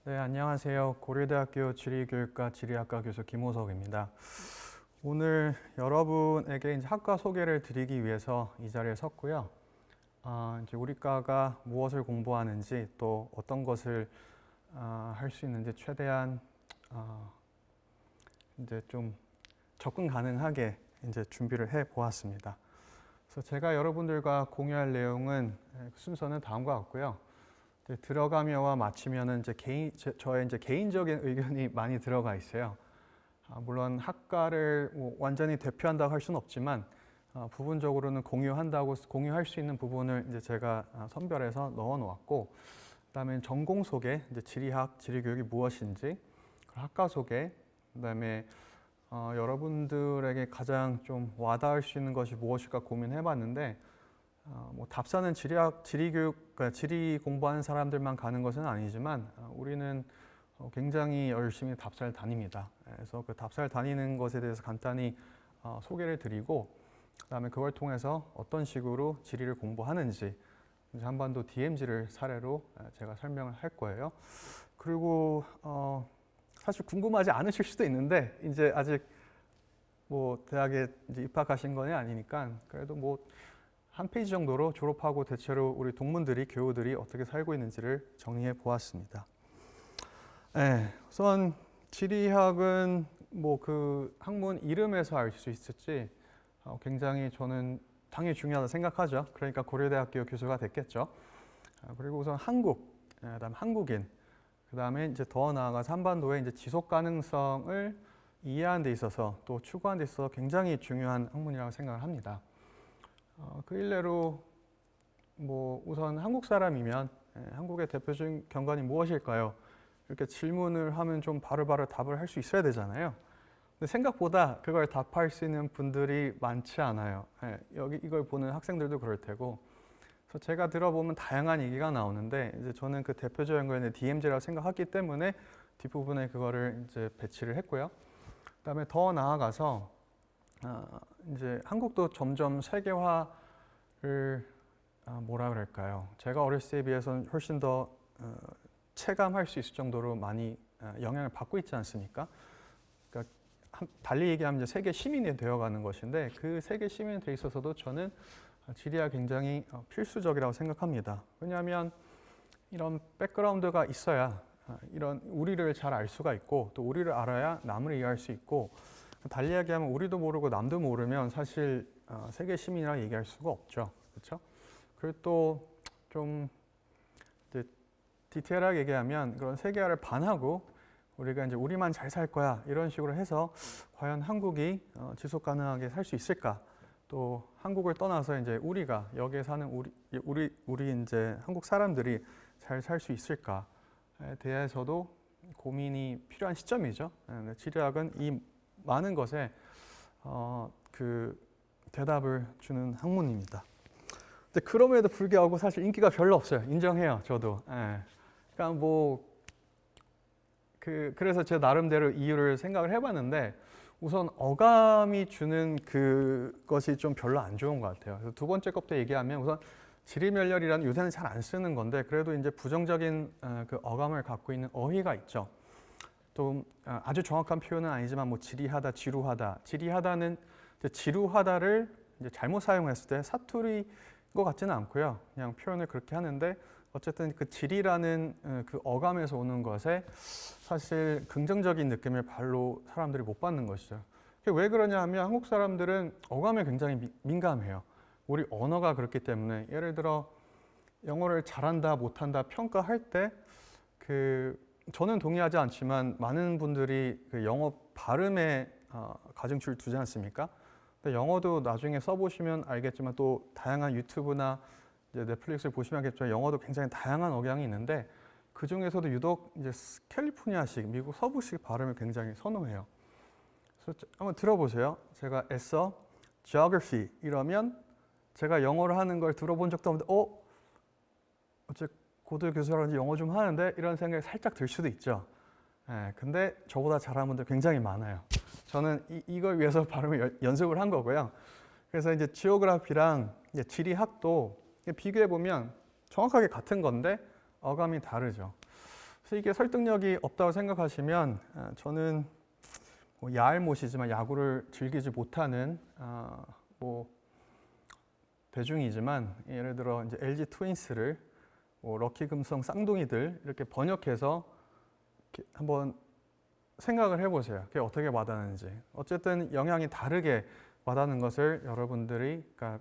네, 안녕하세요. 고려대학교 지리교육과 지리학과 교수 김호석입니다. 오늘 여러분에게 이제 학과 소개를 드리기 위해서 이 자리에 섰고요. 이제 우리 과가 무엇을 공부하는지 또 어떤 것을 할 수 있는지 최대한 이제 좀 접근 가능하게 이제 준비를 해 보았습니다. 그래서 제가 여러분들과 공유할 내용은 순서는 다음과 같고요. 들어가며와 마치면은 저의 이제 개인적인 의견이 많이 들어가 있어요. 물론 학과를 완전히 대표한다고 할 수는 없지만 부분적으로는 공유할 수 있는 부분을 이제 제가 선별해서 넣어 놓았고, 그다음에 전공 소개, 이제 지리학, 지리교육이 무엇인지, 학과 소개, 그다음에 여러분들에게 가장 좀 와닿을 수 있는 것이 무엇일까 고민해봤는데, 뭐 답사는 지리교육, 그러니까 지리 공부하는 사람들만 가는 것은 아니지만 우리는 굉장히 열심히 답사를 다닙니다. 그래서 그 답사를 다니는 것에 대해서 간단히 소개를 드리고, 그다음에 그걸 통해서 어떤 식으로 지리를 공부하는지 한반도 DMZ를 사례로 제가 설명을 할 거예요. 그리고 사실 궁금하지 않으실 수도 있는데, 이제 아직 뭐 대학에 이제 입학하신 건 아니니까 그래도 뭐 한 페이지 정도로 졸업하고 대체로 우리 동문들이, 교우들이 어떻게 살고 있는지를 정리해 보았습니다. 네, 우선 지리학은 뭐 그 학문 이름에서 알 수 있을지 굉장히 저는 당연히 중요하다 생각하죠. 그러니까 고려대학교 교수가 됐겠죠. 그리고 우선 한국, 그다음 한국인, 그다음에 이제 더 나아가서 한반도의 이제 지속 가능성을 이해하는 데 있어서 또 추구하는 데 있어서 굉장히 중요한 학문이라고 생각을 합니다. 그 일례로 뭐 우선 한국 사람이면 한국의 대표적인 경관이 무엇일까요? 이렇게 질문을 하면 좀 바로바로 답을 할 수 있어야 되잖아요. 근데 생각보다 그걸 답할 수 있는 분들이 많지 않아요. 여기 이걸 보는 학생들도 그럴 테고. 그래서 제가 들어보면 다양한 얘기가 나오는데, 이제 저는 그 대표적인 거는 DMZ라고 생각했기 때문에 뒷부분에 그거를 이제 배치를 했고요. 그다음에 더 나아가서 이제 한국도 점점 세계화를 뭐라 그럴까요? 제가 어렸을 때에 비해서는 훨씬 더 체감할 수 있을 정도로 많이 영향을 받고 있지 않습니까? 그러니까 달리 얘기하면 이제 세계 시민이 되어가는 것인데, 그 세계 시민이 돼 있어서도 저는 지리가 굉장히 필수적이라고 생각합니다. 왜냐하면 이런 백그라운드가 있어야 이런 우리를 잘 알 수가 있고, 또 우리를 알아야 남을 이해할 수 있고, 달리 얘기하면 우리도 모르고 남도 모르면 사실 세계 시민이라 얘기할 수가 없죠. 그렇죠? 그리고 또 좀 디테일하게 얘기하면 그런 세계화를 반하고 우리가 이제 우리만 잘 살 거야 이런 식으로 해서 과연 한국이 지속 가능하게 살 수 있을까? 또 한국을 떠나서 이제 우리가 여기에 사는 우리 이제 한국 사람들이 잘 살 수 있을까에 대해서도 고민이 필요한 시점이죠. 지리학은 이 많은 것에 그 대답을 주는 학문입니다. 근데 그럼에도 불구하고 사실 인기가 별로 없어요. 인정해요, 저도. 그러니까 뭐 그래서 제 나름대로 이유를 생각을 해봤는데, 우선 어감이 주는 그것이 좀 별로 안 좋은 것 같아요. 그래서 두 번째 것부터 얘기하면, 우선 지리멸렬이라는 요새는 잘 안 쓰는 건데 그래도 이제 부정적인 그 어감을 갖고 있는 어휘가 있죠. 또 아주 정확한 표현은 아니지만 뭐 지리하다, 지루하다. 지리하다는 이제 지루하다를 이제 잘못 사용했을 때 사투리인 것 같지는 않고요. 그냥 표현을 그렇게 하는데, 어쨌든 그 지리라는 그 어감에서 오는 것에 사실 긍정적인 느낌을 별로 사람들이 못 받는 것이죠. 왜 그러냐 하면 한국 사람들은 어감에 굉장히 민감해요. 우리 언어가 그렇기 때문에. 예를 들어 영어를 잘한다, 못한다 평가할 때 저는 동의하지 않지만 많은 분들이 그 영어 발음에 가중치를 두지 않습니까? 근데 영어도 나중에 써보시면 알겠지만, 또 다양한 유튜브나 이제 넷플릭스를 보시면 알겠지만 영어도 굉장히 다양한 억양이 있는데, 그 중에서도 유독 이제 캘리포니아식, 미국 서부식 발음을 굉장히 선호해요. 그래서 한번 들어보세요. 제가 애써 geography 이러면 제가 영어를 하는 걸 들어본 적도 없는데, 어째 고대 교수라든지 영어 좀 하는데 이런 생각이 살짝 들 수도 있죠. 근데 저보다 잘하는 분들 굉장히 많아요. 저는 이걸 위해서 발음을 연습을 한 거고요. 그래서 이제 지오그래피랑 이제 지리학도 비교해 보면 정확하게 같은 건데 어감이 다르죠. 그래서 이게 설득력이 없다고 생각하시면 저는 뭐 야할 못이지만 야구를 즐기지 못하는 뭐 대중이지만 예를 들어 이제 LG 트윈스를 뭐 럭키 금성 쌍둥이들 이렇게 번역해서 이렇게 한번 생각을 해보세요. 그게 어떻게 와닿는지. 어쨌든 영향이 다르게 와닿는 것을 여러분들이, 그러니까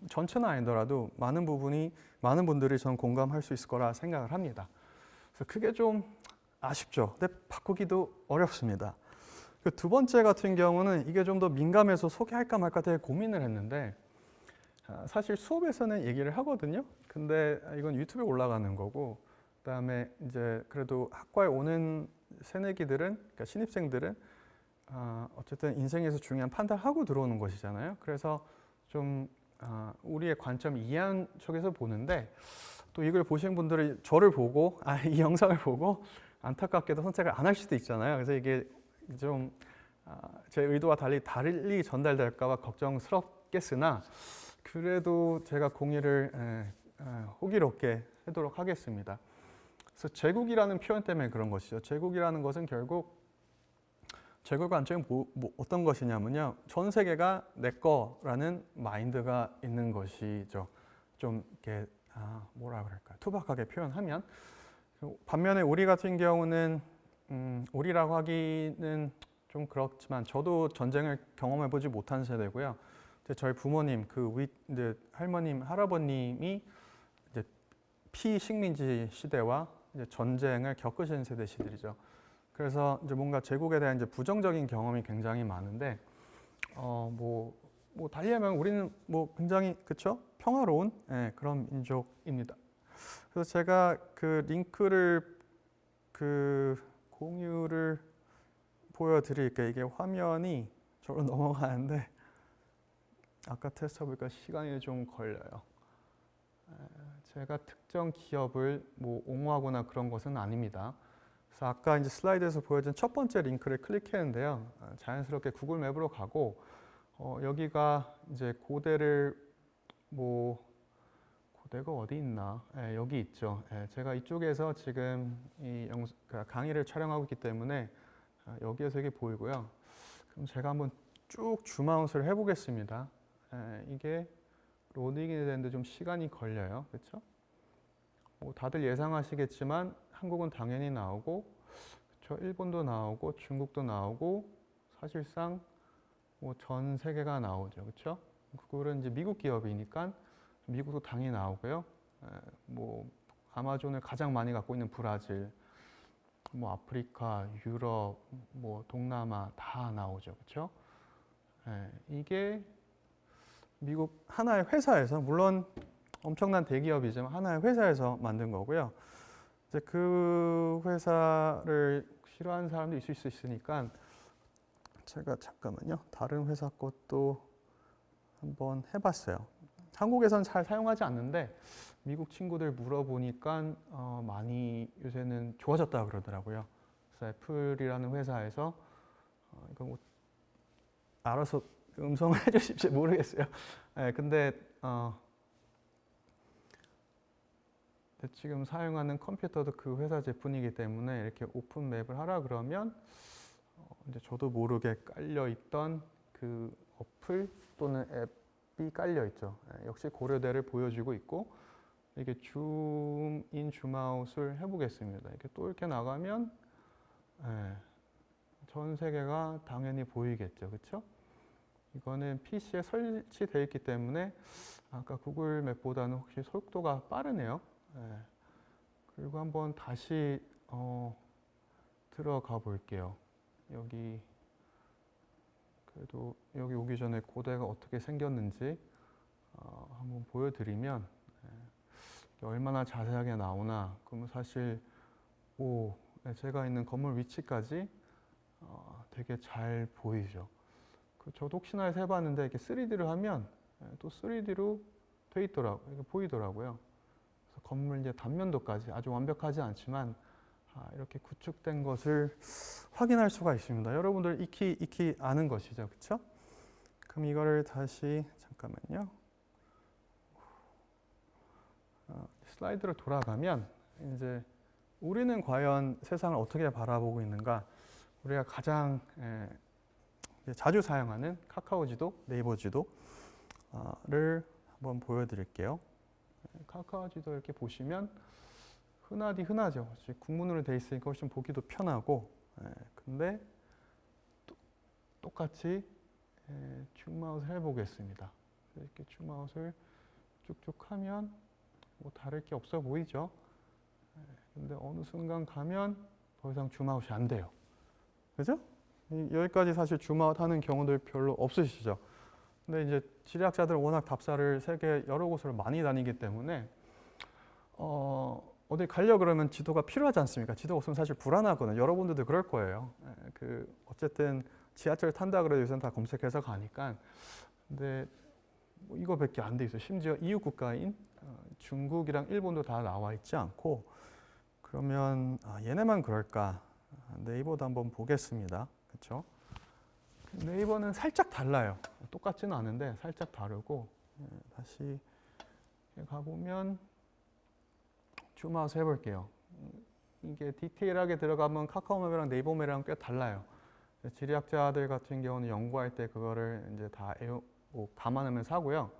전체는 아니더라도 많은 분들이 전 공감할 수 있을 거라 생각을 합니다. 그래서 그게 좀 아쉽죠. 근데 바꾸기도 어렵습니다. 그 두 번째 같은 경우는 이게 좀 더 민감해서 소개할까 말까 되게 고민을 했는데 사실 수업에서는 얘기를 하거든요. 근데 이건 유튜브에 올라가는 거고, 그다음에 이제 그래도 학과에 오는 새내기들은, 그러니까 신입생들은 어쨌든 인생에서 중요한 판단하고 들어오는 것이잖아요. 그래서 좀 우리의 관점 이해한 쪽에서 보는데 또 이걸 보신 분들이 저를 보고 이 영상을 보고 안타깝게도 선택을 안 할 수도 있잖아요. 그래서 이게 좀 제 의도와 달리 전달될까 봐 걱정스럽겠으나 그래도 제가 공유를 호기롭게 하도록 하겠습니다. 그래서 제국이라는 표현 때문에 그런 것이죠. 제국이라는 것은 결국 제국 관점이 어떤 것이냐면요. 전 세계가 내 거라는 마인드가 있는 것이죠. 좀 이렇게 뭐라 그럴까, 투박하게 표현하면. 반면에 우리 같은 경우는 우리라고 하기는 좀 그렇지만 저도 전쟁을 경험해 보지 못한 세대고요. 저희 부모님, 이제 할머님, 할아버님이 이제 피식민지 시대와 이제 전쟁을 겪으신 세대시들이죠. 그래서 이제 뭔가 제국에 대한 이제 부정적인 경험이 굉장히 많은데, 뭐 달리하면 우리는 뭐 굉장히 그쵸? 평화로운 그런 민족입니다. 그래서 제가 그 링크를 공유를 보여드릴게요. 이게 화면이 저로 넘어가는데 아까 테스트 해보니까 시간이 좀 걸려요. 제가 특정 기업을 뭐 옹호하거나 그런 것은 아닙니다. 그래서 아까 이제 슬라이드에서 보여준 첫 번째 링크를 클릭했는데요. 자연스럽게 구글 맵으로 가고 여기가 이제 고대가 어디 있나? 여기 있죠. 제가 이쪽에서 지금 강의를 촬영하고 있기 때문에 여기에서 이게 보이고요. 그럼 제가 한번 쭉 줌아웃을 해보겠습니다. 이게 로딩이 되는데 좀 시간이 걸려요. 그렇죠? 뭐 다들 예상하시겠지만 한국은 당연히 나오고, 그렇죠? 일본도 나오고, 중국도 나오고, 사실상 뭐 전 세계가 나오죠. 그렇죠? 구글은 이제 미국 기업이니까 미국도 당연히 나오고요. 뭐 아마존을 가장 많이 갖고 있는 브라질, 뭐 아프리카, 유럽, 뭐 동남아 다 나오죠. 그렇죠? 이게 미국 하나의 회사에서, 물론 엄청난 대기업이지만 하나의 회사에서 만든 거고요. 이제 그 회사를 싫어하는 사람도 있을 수 있으니까 제가 잠깐만요. 다른 회사 것도 한번 해봤어요. 한국에선 잘 사용하지 않는데 미국 친구들 물어보니까 많이 요새는 좋아졌다 그러더라고요. 그래서 애플이라는 회사에서 이거 뭐 알아서 음성을 해주실지 모르겠어요. 근데 지금 사용하는 컴퓨터도 그 회사 제품이기 때문에 이렇게 오픈 맵을 하라 그러면 이제 저도 모르게 깔려 있던 그 어플 또는 앱이 깔려 있죠. 역시 고려대를 보여주고 있고, 이게 줌인 줌아웃을 해보겠습니다. 이렇게 또 이렇게 나가면 전 세계가 당연히 보이겠죠, 그렇죠? 이거는 PC에 설치되어 있기 때문에 아까 구글 맵보다는 혹시 속도가 빠르네요. 그리고 한번 다시 들어가 볼게요. 여기 그래도 여기 오기 전에 고대가 어떻게 생겼는지 한번 보여드리면 얼마나 자세하게 나오나. 그러면 사실 제가 있는 건물 위치까지 되게 잘 보이죠. 저도 혹시나 해서 해봤는데 이렇게 3D를 하면 또 3D로 보이더라고요. 그래서 건물 이제 단면도까지 아주 완벽하지 않지만 이렇게 구축된 것을 확인할 수가 있습니다. 여러분들 익히 아는 것이죠, 그렇죠? 그럼 이거를 다시 잠깐만요. 슬라이드로 돌아가면 이제 우리는 과연 세상을 어떻게 바라보고 있는가? 우리가 가장 자주 사용하는 카카오 지도, 네이버 지도를 한번 보여드릴게요. 카카오 지도 이렇게 보시면 흔하디 흔하죠. 국문으로 되어 있으니까 훨씬 보기도 편하고, 근데 똑같이 줌아웃을 해보겠습니다. 이렇게 줌아웃을 쭉쭉 하면 뭐 다를 게 없어 보이죠. 근데 어느 순간 가면 더 이상 줌아웃이 안 돼요. 그죠? 여기까지 사실 줌아웃 하는 경우들 별로 없으시죠. 근데 이제 지리학자들은 워낙 답사를 세계 여러 곳을 많이 다니기 때문에 어디 가려 그러면 지도가 필요하지 않습니까? 지도가 없으면 사실 불안하거든요. 여러분들도 그럴 거예요. 어쨌든 지하철 탄다 그래도 요새는 다 검색해서 가니까. 근데 뭐 이거밖에 안 돼 있어요. 심지어 이웃 국가인 중국이랑 일본도 다 나와 있지 않고, 그러면 얘네만 그럴까? 네이버도 한번 보겠습니다. 그렇죠? 네이버는 살짝 달라요. 똑같지는 않은데 살짝 다르고, 다시 가보면 줌아웃 해볼게요. 이게 디테일하게 들어가면 카카오맵이랑 네이버맵이랑 꽤 달라요. 지리학자들 같은 경우는 연구할 때 그거를 이제 다 감안하면서 하고요.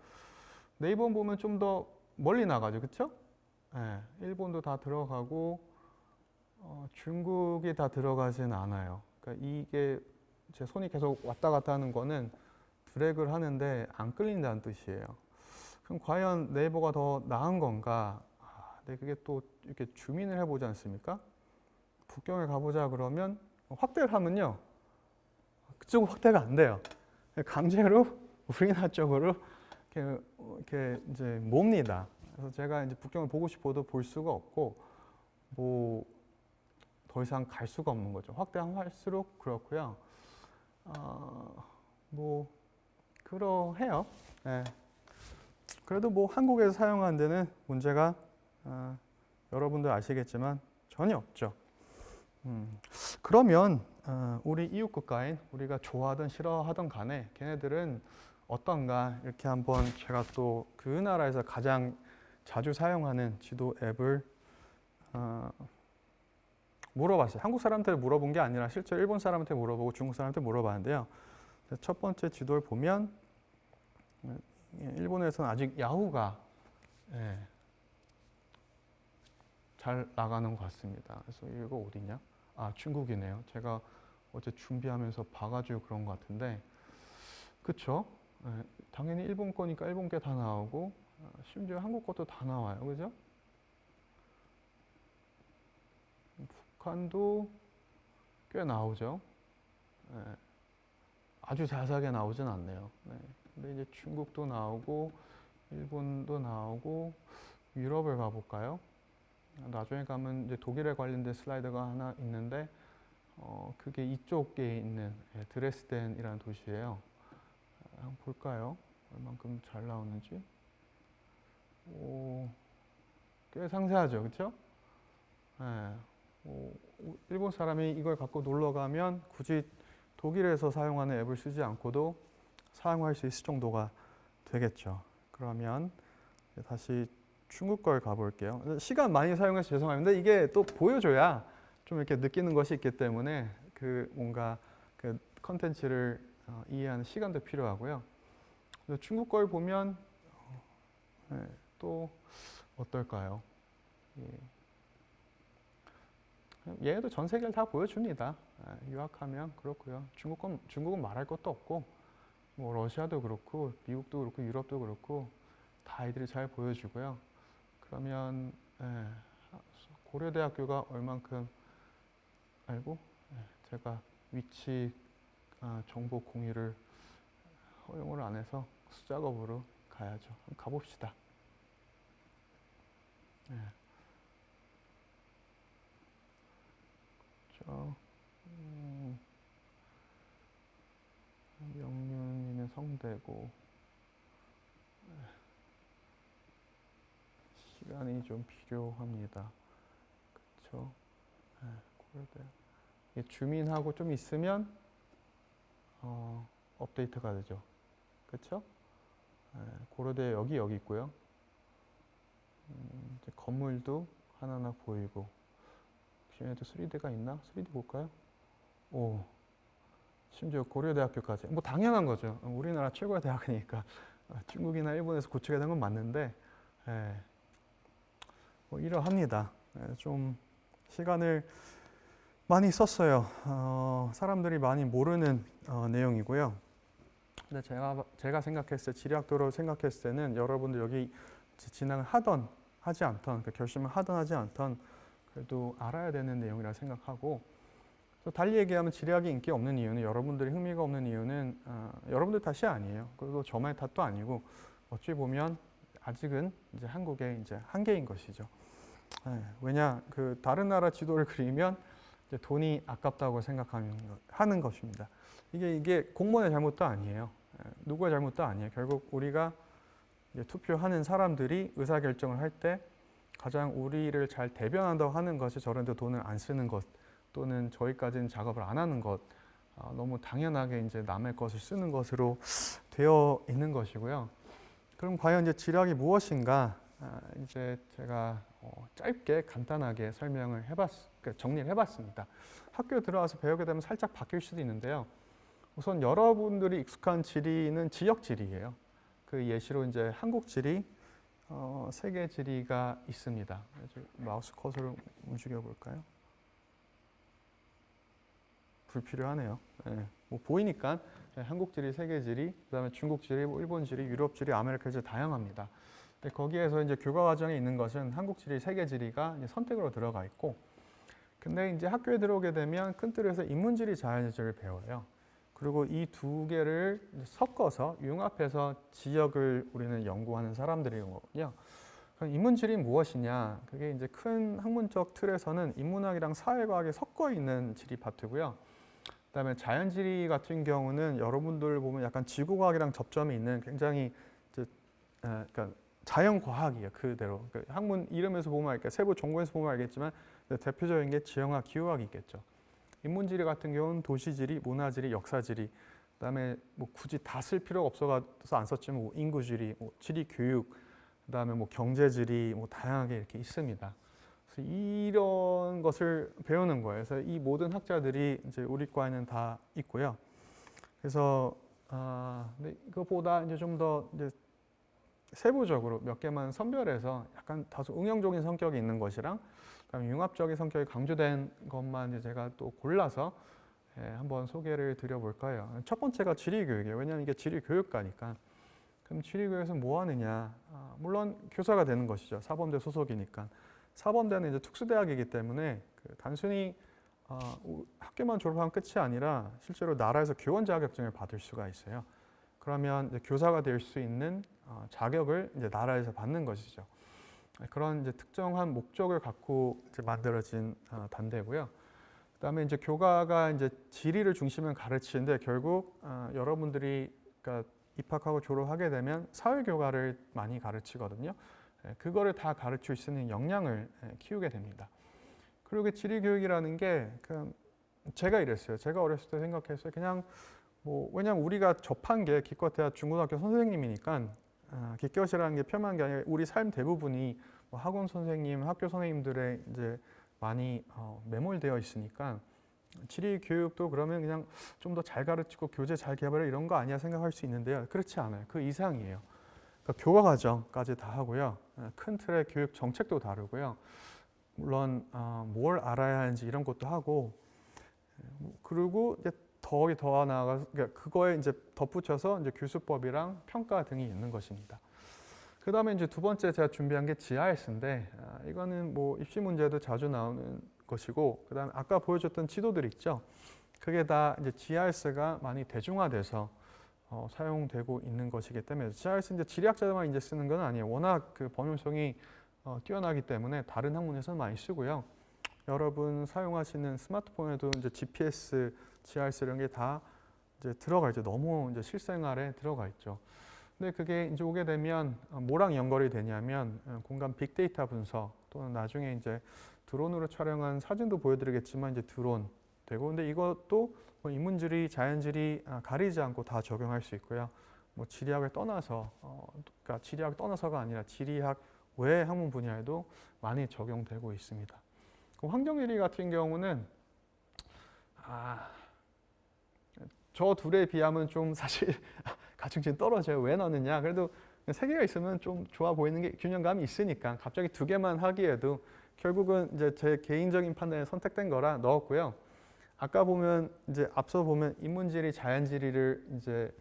네이버 보면 좀 더 멀리 나가죠, 그렇죠? 일본도 다 들어가고 중국이 다 들어가진 않아요. 그러니까 이게 제 손이 계속 왔다 갔다 하는 거는 드래그를 하는데 안 끌린다는 뜻이에요. 그럼 과연 네이버가 더 나은 건가? 근데 그게 또 이렇게 줌인을 해보지 않습니까? 북경을 가보자 그러면 확대를 하면요, 그쪽은 확대가 안 돼요. 강제로 우리나라 쪽으로 이렇게 이제 몹니다. 그래서 제가 이제 북경을 보고 싶어도 볼 수가 없고, 뭐 더 이상 갈 수가 없는 거죠. 확대할수록 그렇고요. 뭐 그러해요. 그래도 뭐 한국에서 사용하는 데는 문제가 여러분들 아시겠지만 전혀 없죠. 그러면 우리 이웃 국가인, 우리가 좋아하든 싫어하든 간에 걔네들은 어떤가, 이렇게 한번 제가 또 그 나라에서 가장 자주 사용하는 지도 앱을 물어봤어요. 한국 사람한테 물어본 게 아니라 실제 일본 사람한테 물어보고 중국 사람한테 물어봤는데요. 첫 번째 지도를 보면 일본에서는 아직 야후가 잘 나가는 것 같습니다. 그래서 이거 어디냐? 중국이네요. 제가 어제 준비하면서 봐가지고 그런 것 같은데, 그쵸? 당연히 일본 거니까 일본 게 다 나오고, 심지어 한국 것도 다 나와요. 그죠? 북한도 꽤 나오죠. 아주 자세하게 나오진 않네요. 근데 이제 중국도 나오고, 일본도 나오고, 유럽을 가볼까요? 나중에 가면 이제 독일에 관련된 슬라이드가 하나 있는데, 그게 이쪽에 있는 드레스덴이라는 도시예요. 한번 볼까요? 얼만큼 잘 나오는지. 꽤 상세하죠, 그렇죠? 일본 사람이 이걸 갖고 놀러 가면 굳이 독일에서 사용하는 앱을 쓰지 않고도 사용할 수 있을 정도가 되겠죠. 그러면 다시 중국 걸 가볼게요. 시간 많이 사용해서 죄송합니다. 이게 또 보여줘야 좀 이렇게 느끼는 것이 있기 때문에 뭔가 그 컨텐츠를 이해하는 시간도 필요하고요. 중국 걸 보면 또 어떨까요? 얘도 전 세계를 다 보여줍니다. 유학하면 그렇고요. 중국은 말할 것도 없고, 뭐 러시아도 그렇고, 미국도 그렇고, 유럽도 그렇고, 다 아이들이 잘 보여주고요. 그러면 고려대학교가 얼만큼 알고, 제가 위치 정보 공유를 허용을 안 해서 수작업으로 가야죠. 한번 가봅시다. 명륜이면 성대고, 시간이 좀 필요합니다. 그렇죠? 고려대. 주민하고 좀 있으면 업데이트가 되죠. 그렇죠? 고려대 여기 있고요. 이제 건물도 하나하나 보이고, 얘네도 3D가 있나? 3D 볼까요? 오, 심지어 고려대학교까지. 뭐 당연한 거죠. 우리나라 최고의 대학이니까 중국이나 일본에서 고치게 된 건 맞는데, 예, 뭐 이러합니다. 예, 좀 시간을 많이 썼어요. 사람들이 많이 모르는 내용이고요. 근데 제가 생각했을 때, 지리학도로 생각했을 때는 여러분들 여기 진학을 하던 하지 않던, 그 결심을 하던 하지 않던 그래도 알아야 되는 내용이라 생각하고, 또 달리 얘기하면 지리학이 인기 없는 이유는, 여러분들이 흥미가 없는 이유는 여러분들 탓이 아니에요. 그리고 저만의 탓도 아니고, 어찌 보면 아직은 이제 한국의 이제 한계인 것이죠. 왜냐, 그 다른 나라 지도를 그리면 이제 돈이 아깝다고 생각하는 것입니다. 이게 공무원의 잘못도 아니에요. 누구의 잘못도 아니에요. 결국 우리가 이제 투표하는 사람들이 의사결정을 할 때 가장 우리를 잘 대변한다고 하는 것이 저런 데 돈을 안 쓰는 것, 또는 저희까지는 작업을 안 하는 것, 너무 당연하게 이제 남의 것을 쓰는 것으로 되어 있는 것이고요. 그럼 과연 이제 지리학이 무엇인가? 이제 제가 짧게 간단하게 그러니까 정리를 해봤습니다. 학교에 들어와서 배우게 되면 살짝 바뀔 수도 있는데요. 우선 여러분들이 익숙한 지리는 지역 지리예요. 그 예시로 이제 한국 지리, 세계 지리가 있습니다. 마우스 커서를 움직여 볼까요? 불필요하네요. 네, 뭐 보이니까 한국 지리, 세계 지리, 그다음에 중국 지리, 뭐 일본 지리, 유럽 지리, 아메리카 지리 다양합니다. 거기에서 이제 교과 과정에 있는 것은 한국 지리, 세계 지리가 이제 선택으로 들어가 있고, 근데 이제 학교에 들어오게 되면 큰 틀에서 인문지리, 자연지리를 배워요. 그리고 이 두 개를 섞어서 융합해서 지역을 우리는 연구하는 사람들이거든요. 그럼 인문지리는 무엇이냐? 그게 이제 큰 학문적 틀에서는 인문학이랑 사회과학이 섞어 있는 지리 파트고요. 그다음에 자연지리 같은 경우는 여러분들 보면 약간 지구과학이랑 접점이 있는 굉장히 이제 그러니까 자연과학이에요. 그대로. 그러니까 학문 이름에서 보면 알겠, 세부 전공에서 보면 알겠지만 대표적인 게 지형학, 기후학이 있겠죠. 인문지리 같은 경우는 도시지리, 문화지리, 역사지리, 그다음에 뭐 굳이 다 쓸 필요가 없어서 안 썼지만 뭐 인구지리, 뭐 지리교육, 그다음에 뭐 경제지리, 뭐 다양하게 이렇게 있습니다. 그래서 이런 것을 배우는 거예요. 그래서 이 모든 학자들이 이제 우리 과에는 다 있고요. 그래서 근데 그것보다 이제 좀 더 이제 세부적으로 몇 개만 선별해서 약간 다소 응용적인 성격이 있는 것이랑, 그다음에 융합적인 성격이 강조된 것만 이제 제가 또 골라서 한번 소개를 드려볼까요? 첫 번째가 지리교육이에요. 왜냐하면 이게 지리교육과니까. 그럼 지리교육에서 뭐 하느냐? 물론 교사가 되는 것이죠. 사범대 소속이니까. 사범대는 이제 특수대학이기 때문에 단순히 학교만 졸업하면 끝이 아니라 실제로 나라에서 교원 자격증을 받을 수가 있어요. 그러면 이제 교사가 될 수 있는 자격을 이제 나라에서 받는 것이죠. 그런 이제 특정한 목적을 갖고 이제 만들어진 단대고요. 그다음에 이제 교과가 이제 지리를 중심을 가르치는데, 결국 여러분들이 그러니까 입학하고 졸업하게 되면 사회교과를 많이 가르치거든요. 그거를 다 가르칠 수 있는 역량을 키우게 됩니다. 그리고 지리교육이라는 게 제가 이랬어요. 제가 어렸을 때 생각했어요. 그냥 뭐 왜냐면 우리가 접한 게 기껏해야 중고등학교 선생님이니까, 기껏이라는 게 폄하한 게 아니라 우리 삶 대부분이 뭐 학원 선생님, 학교 선생님들의 이제 많이 매몰되어 있으니까, 지리 교육도 그러면 그냥 좀 더 잘 가르치고 교재 잘 개발해 이런 거 아니야 생각할 수 있는데요. 그렇지 않아요. 그 이상이에요. 그러니까 교과 과정까지 다 하고요. 큰 틀의 교육 정책도 다르고요. 물론 뭘 알아야 하는지 이런 것도 하고, 그리고 이제 더 나아가서 그러니까 그거에 이제 덧붙여서 이제 교수법이랑 평가 등이 있는 것입니다. 그 다음에 이제 두 번째 제가 준비한 게 GIS인데, 이거는 뭐 입시 문제도 자주 나오는 것이고, 그 다음에 아까 보여줬던 지도들 있죠. 그게 다 이제 GIS가 많이 대중화돼서 사용되고 있는 것이기 때문에, GIS 이제 지리학자들만 이제 쓰는 건 아니에요. 워낙 그 범용성이 뛰어나기 때문에 다른 학문에서는 많이 쓰고요. 여러분 사용하시는 스마트폰에도 이제 GPS, GIS 이런 게 다 이제 들어가 있죠. 너무 이제 실생활에 들어가 있죠. 근데 그게 이제 오게 되면 뭐랑 연결이 되냐면 공간 빅데이터 분석, 또는 나중에 이제 드론으로 촬영한 사진도 보여드리겠지만 이제 드론 되고, 근데 이것도 뭐 인문지리, 자연지리 가리지 않고 다 적용할 수 있고요. 뭐 지리학을 떠나서 그러니까 지리학을 떠나서가 아니라 지리학 외의 학문 분야에도 많이 적용되고 있습니다. 그 환경지리 같은 경우는 저 둘에 비하면 좀 사실 가중치는 떨어져요. 왜 넣느냐? 그래도 세 개가 있으면 좀 좋아 보이는 게 균형감이 있으니까 갑자기 두 개만 하기에도 결국은 이제 제 개인적인 판단에 선택된 거라 넣었고요. 아까 보면 이제 앞서 보면 인문지리, 자연지리를 이제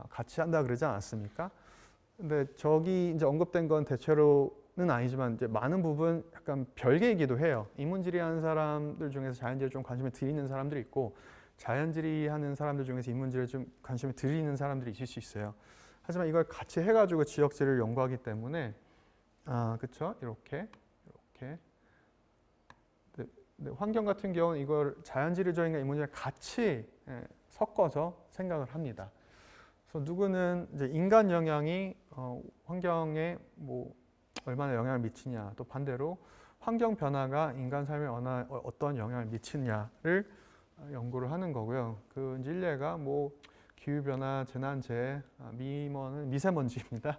같이 한다 그러지 않았습니까? 근데 저기 이제 언급된 건 대체로는 아니지만 이제 많은 부분 약간 별개이기도 해요. 인문지리 하는 사람들 중에서 자연지리 좀 관심을 드리는 사람들이 있고 자연지리 하는 사람들 중에서 인문지리에 좀 관심을 드리는 사람들이 있을 수 있어요. 하지만 이걸 같이 해가지고 지역지리를 연구하기 때문에 그렇죠? 이렇게 근데 환경 같은 경우는 이걸 자연지리적인가 인문지리 같이 섞어서 생각을 합니다. 그래서 누구는 이제 인간 영향이 환경에 뭐 얼마나 영향을 미치냐, 또 반대로 환경 변화가 인간 삶에 어떤 영향을 미치냐를 연구를 하는 거고요. 그 이제 일례가 뭐 기후 변화, 재난재해, 미세먼지입니다.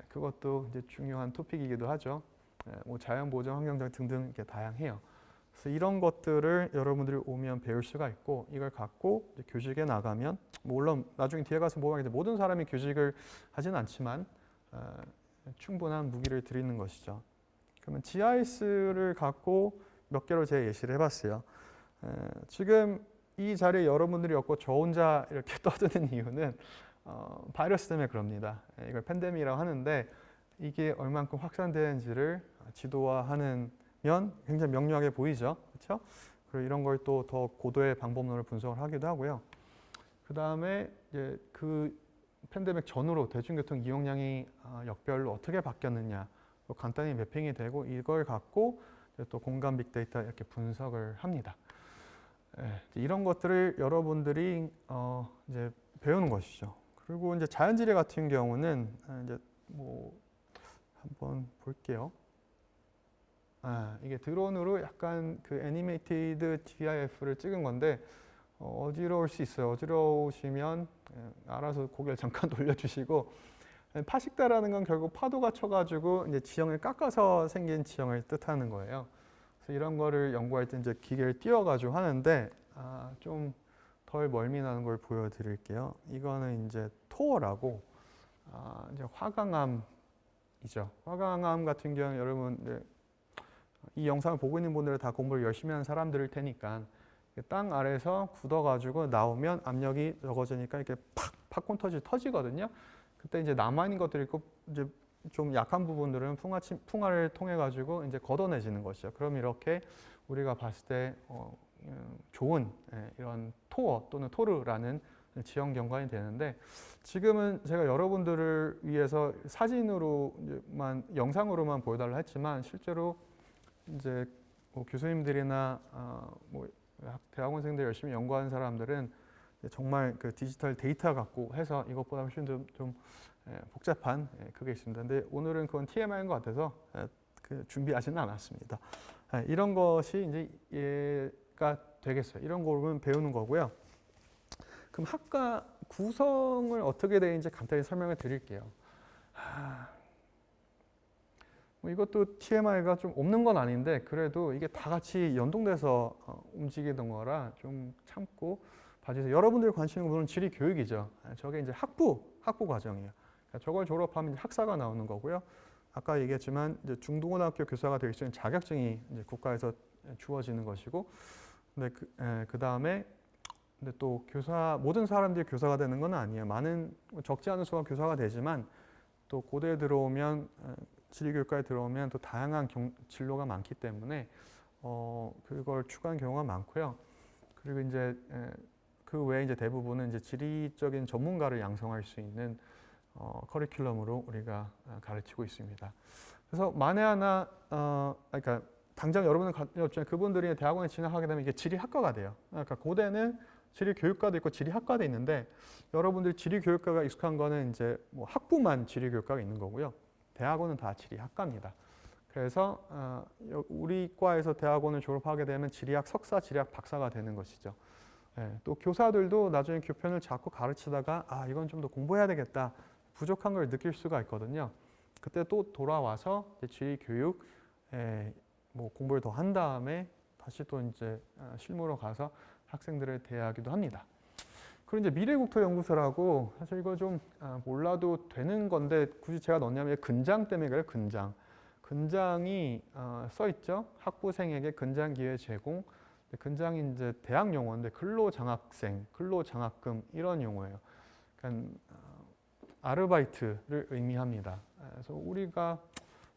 그것도 이제 중요한 토픽이기도 하죠. 뭐 자연 보전, 환경정 등등 이렇게 다양해요. 그래서 이런 것들을 여러분들이 오면 배울 수가 있고 이걸 갖고 이제 교직에 나가면 물론 나중에 뒤에 가서 보면 모든 사람이 교직을 하진 않지만 충분한 무기를 드리는 것이죠. 그러면 GIS를 갖고 몇 개로 제가 예시를 해봤어요. 지금 이 자리에 여러분들이 없고 저 혼자 이렇게 떠드는 이유는 바이러스 때문에 그럽니다. 이걸 팬데믹이라고 하는데 이게 얼만큼 확산되는지를 지도화하는 면 굉장히 명료하게 보이죠. 그렇죠? 그리고 이런 걸 또 더 고도의 방법론을 분석을 하기도 하고요. 그 다음에 이제 그 팬데믹 전후로 대중교통 이용량이 역별로 어떻게 바뀌었느냐 간단히 매핑이 되고 이걸 갖고 또 공감 빅데이터 이렇게 분석을 합니다. 이런 것들을 여러분들이 이제 배우는 것이죠. 그리고 이제 자연지리 같은 경우는 이제 뭐 한번 볼게요. 이게 드론으로 약간 그 애니메이티드 GIF를 찍은 건데 어지러울 수 있어요. 어지러우시면 알아서 고개를 잠깐 돌려주시고 파식다라는 건 결국 파도가 쳐가지고 이제 지형을 깎아서 생긴 지형을 뜻하는 거예요. 그래서 이런 거를 연구할 때 이제 기계를 띄워가지고 하는데 좀 덜 멀미 나는 걸 보여드릴게요. 이거는 이제 토어라고 이제 화강암이죠. 화강암 같은 경우 여러분 이 영상을 보고 있는 분들은 다 공부를 열심히 하는 사람들일 테니까 땅 아래서 굳어가지고 나오면 압력이 적어지니까 이렇게 팝콘 터지거든요. 그때 이제 남아있는 것들이 있고 이제 좀 약한 부분들은 풍화를 통해 가지고 이제 걷어내지는 것이죠. 그럼 이렇게 우리가 봤을 때 좋은 이런 토어 또는 토르라는 지형 경관이 되는데 지금은 제가 여러분들을 위해서 사진으로만 영상으로만 보여달라 했지만 실제로 이제 뭐 교수님들이나 뭐 대학원생들 열심히 연구하는 사람들은 정말 그 디지털 데이터 갖고 해서 이것보다 훨씬 좀 복잡한 그게 있습니다. 근데 오늘은 그건 TMI인 것 같아서 준비하지는 않았습니다. 이런 것이 이제 예가 되겠어요. 이런 거를 배우는 거고요. 그럼 학과 구성을 어떻게 되는지 간단히 설명을 드릴게요. 뭐 이것도 TMI가 좀 없는 건 아닌데 그래도 이게 다 같이 연동돼서 움직이는 거라 좀 참고 봐주세요. 여러분들이 관심 있는 부분은 지리 교육이죠. 저게 이제 학부 과정이에요. 그러니까 저걸 졸업하면 학사가 나오는 거고요. 아까 얘기했지만 이제 중등고등학교 교사가 될 수 있는 자격증이 이제 국가에서 주어지는 것이고, 근데 그 다음에 근데 또 모든 사람들이 교사가 되는 건 아니에요. 적지 않은 수가 교사가 되지만 또 고대에 들어오면 지리교육과에 들어오면 또 다양한 진로가 많기 때문에 그걸 추구하는 경우가 많고요. 그리고 이제 그 외에 이제 대부분은 이제 지리적인 전문가를 양성할 수 있는 커리큘럼으로 우리가 가르치고 있습니다. 그래서 만에 하나 그러니까 당장 여러분은 없지만 그분들이 대학원에 진학하게 되면 이게 지리학과가 돼요. 그러니까 고대는 지리교육과도 있고 지리학과도 있는데 여러분들 지리교육과가 익숙한 거는 이제 뭐 학부만 지리교육과가 있는 거고요. 대학원은 다 지리학과입니다. 그래서 우리 과에서 대학원을 졸업하게 되면 지리학 석사, 지리학 박사가 되는 것이죠. 또 교사들도 나중에 교편을 잡고 가르치다가 이건 좀 더 공부해야 되겠다. 부족한 걸 느낄 수가 있거든요. 그때 또 돌아와서 지리교육 뭐 공부를 더 한 다음에 다시 또 이제 실무로 가서 학생들을 대하기도 합니다. 그리고 이제 미래국토연구소라고 사실 이거 좀 몰라도 되는 건데 굳이 제가 넣냐면 근장 때문에 그래요. 근장이 써 있죠. 학부생에게 근장 기회 제공. 근장이 이제 대학 용어인데 근로장학생, 근로장학금 이런 용어예요. 그러니까 아르바이트를 의미합니다. 그래서 우리가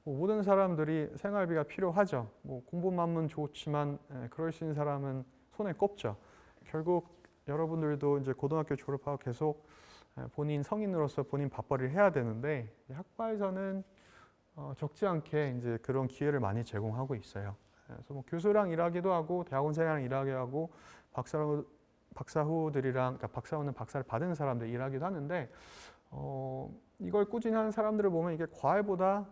모든 사람들이 생활비가 필요하죠. 공부만은 좋지만 그럴 수 있는 사람은 손에 꼽죠. 결국 여러분들도 이제 고등학교 졸업하고 계속 본인 성인으로서 본인 밥벌이를 해야 되는데 학과에서는 적지 않게 이제 그런 기회를 많이 제공하고 있어요. 그래서 교수랑 일하기도 하고 대학원생이랑 일하기도 하고 박사후들이랑 그러니까 박사후는 박사를 받은 사람들 일하기도 하는데 이걸 꾸준히 하는 사람들을 보면 이게 과외보다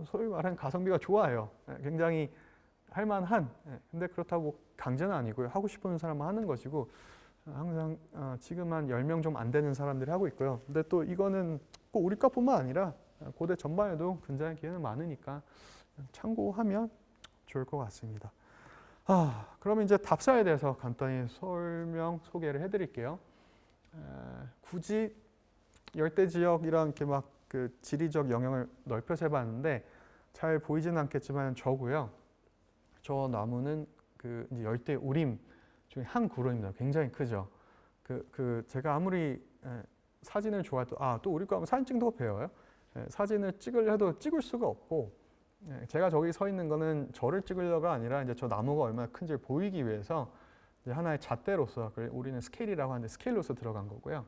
소위 말하는 가성비가 좋아요. 굉장히 할만한. 근데 그렇다고 강제는 아니고요. 하고 싶은 사람만 하는 것이고 항상 지금 한 10명 좀 안 되는 사람들이 하고 있고요. 근데 또 이거는 꼭 우리과뿐만 아니라 고대 전반에도 근장의 기회는 많으니까 참고하면 좋을 것 같습니다. 그러면 이제 답사에 대해서 간단히 소개를 해드릴게요. 굳이 열대 지역이랑 이렇게 막 그 지리적 영역을 넓혀서 해봤는데 잘 보이지는 않겠지만 저고요. 저 나무는 그 이제 열대 우림 중에 한 그루입니다. 굉장히 크죠. 제가 아무리 사진을 좋아해도 또 우리 거 하면 사진 찍는 거 배워요. 사진을 찍으려 해도 찍을 수가 없고 제가 저기 서 있는 거는 저를 찍으려가 아니라 이제 저 나무가 얼마나 큰지를 보이기 위해서 이제 하나의 잣대로서 우리는 스케일이라고 하는데 스케일로서 들어간 거고요.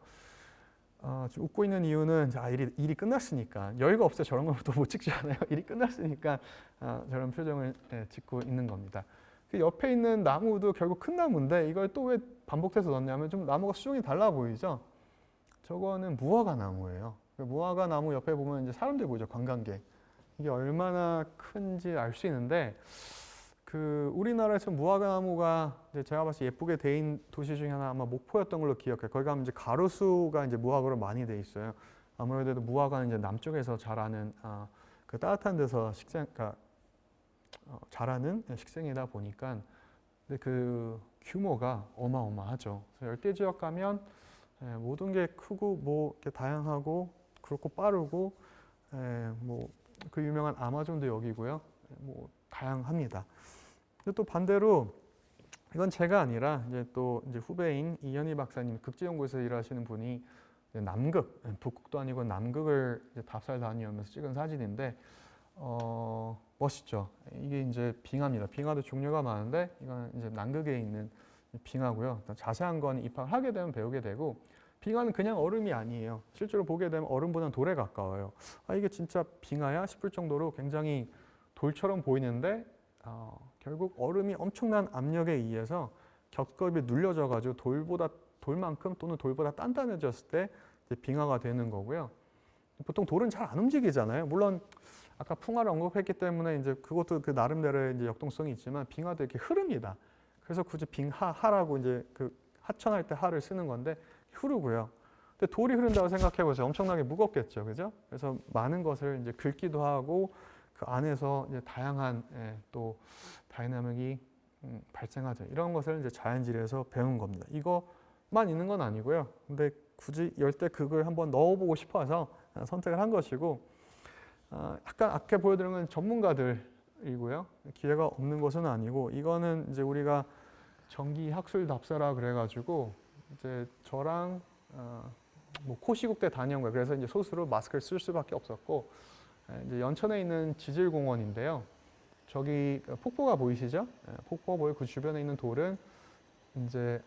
지금 웃고 있는 이유는 일이 끝났으니까 여유가 없어요. 저런 걸 또 못 찍지 않아요. 일이 끝났으니까 저런 표정을 짓고 있는 겁니다. 그 옆에 있는 나무도 결국 큰 나무인데 이걸 또 왜 반복해서 넣냐면 좀 나무가 수종이 달라 보이죠. 저거는 무화과 나무예요. 무화과 나무 옆에 보면 이제 사람들 보이죠. 관광객. 이게 얼마나 큰지 알 수 있는데 우리나라에서 무화과 나무가 제가 봤을 때 예쁘게 돼 있는 도시 중에 하나 아마 목포였던 걸로 기억해요. 거기 가면 이제 가로수가 이제 무화과로 많이 돼 있어요. 아무래도 무화과는 이제 남쪽에서 자라는 그 따뜻한 데서 자라는 식생이다 보니까 근데 그 규모가 어마어마하죠. 그래서 열대 지역 가면 모든 게 크고 이렇게 다양하고 그렇고 빠르고 그 유명한 아마존도 여기고요. 다양합니다. 근데 또 반대로 이건 제가 아니라 이제 후배인 이현희 박사님 극지연구소에서 일하시는 분이 남극, 북극도 아니고 남극을 답사를 다니면서 찍은 사진인데 멋있죠. 이게 이제 빙하입니다. 빙하도 종류가 많은데 이건 이제 남극에 있는 빙하고요. 자세한 건 입학을 하게 되면 배우게 되고 빙하는 그냥 얼음이 아니에요. 실제로 보게 되면 얼음보다는 돌에 가까워요. 이게 진짜 빙하야 싶을 정도로 굉장히 돌처럼 보이는데 결국 얼음이 엄청난 압력에 의해서 겹겹이 눌려져 가지고 돌만큼 또는 돌보다 단단해졌을 때 이제 빙하가 되는 거고요. 보통 돌은 잘 안 움직이잖아요. 물론 아까 풍화를 언급했기 때문에 이제 그것도 그 나름대로의 이제 역동성이 있지만 빙하도 이렇게 흐릅니다. 그래서 굳이 빙하라고 이제 그 하천할 때 하를 쓰는 건데 흐르고요. 근데 돌이 흐른다고 생각해 보세요. 엄청나게 무겁겠죠, 그죠? 그래서 많은 것을 이제 긁기도 하고 그 안에서 이제 다양한 또 다이나믹이 발생하죠. 이런 것을 이제 자연지리에서 배운 겁니다. 이거만 있는 건 아니고요. 근데 굳이 열대 극을 한번 넣어보고 싶어서 선택을 한 것이고, 약간 아까 보여드린 건 전문가들이고요. 기회가 없는 것은 아니고, 이거는 이제 우리가 전기 학술 답사라 그래가지고 이제 저랑 코시국대 다녀온 거예요. 그래서 이제 소수로 마스크를 쓸 수밖에 없었고, 이제 연천에 있는 지질공원인데요. 저기 폭포가 보이시죠? 폭포가 보이고 그 주변에 있는 돌은 이제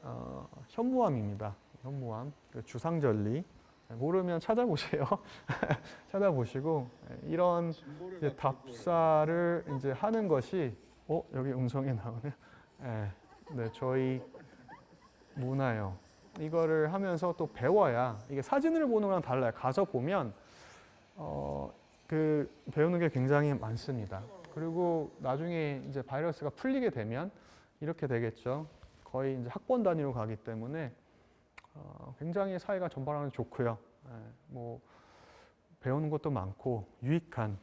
현무암입니다. 현무암, 주상절리. 모르면 찾아보세요. 찾아보시고 이런 이제 답사를 이제 하는 것이 여기 음성이 나오네요. 네, 저희 문화요. 이거를 하면서 또 배워야 이게 사진을 보는 거랑 달라요. 가서 보면 그 배우는 게 굉장히 많습니다. 그리고 나중에 이제 바이러스가 풀리게 되면 이렇게 되겠죠. 거의 이제 학번 단위로 가기 때문에 굉장히 사회가 전반적으로 좋고요. 배우는 것도 많고 유익한.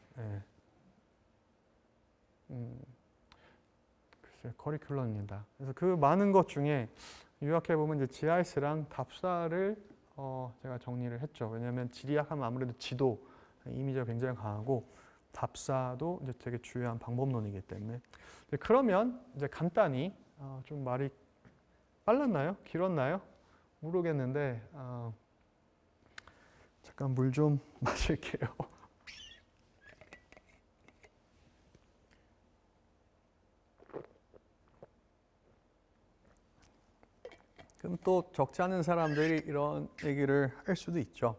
글쎄요, 제 커리큘럼입니다. 그래서 그 많은 것 중에 요약해 보면 이제 GIS랑 답사를 제가 정리를 했죠. 왜냐하면 지리학하면 아무래도 지도 이미지가 굉장히 강하고 답사도 이제 되게 중요한 방법론이기 때문에. 그러면 이제 간단히 좀 말이 빨랐나요? 길었나요? 모르겠는데 잠깐 물 좀 마실게요. 그럼 또 적지 않은 사람들이 이런 얘기를 할 수도 있죠.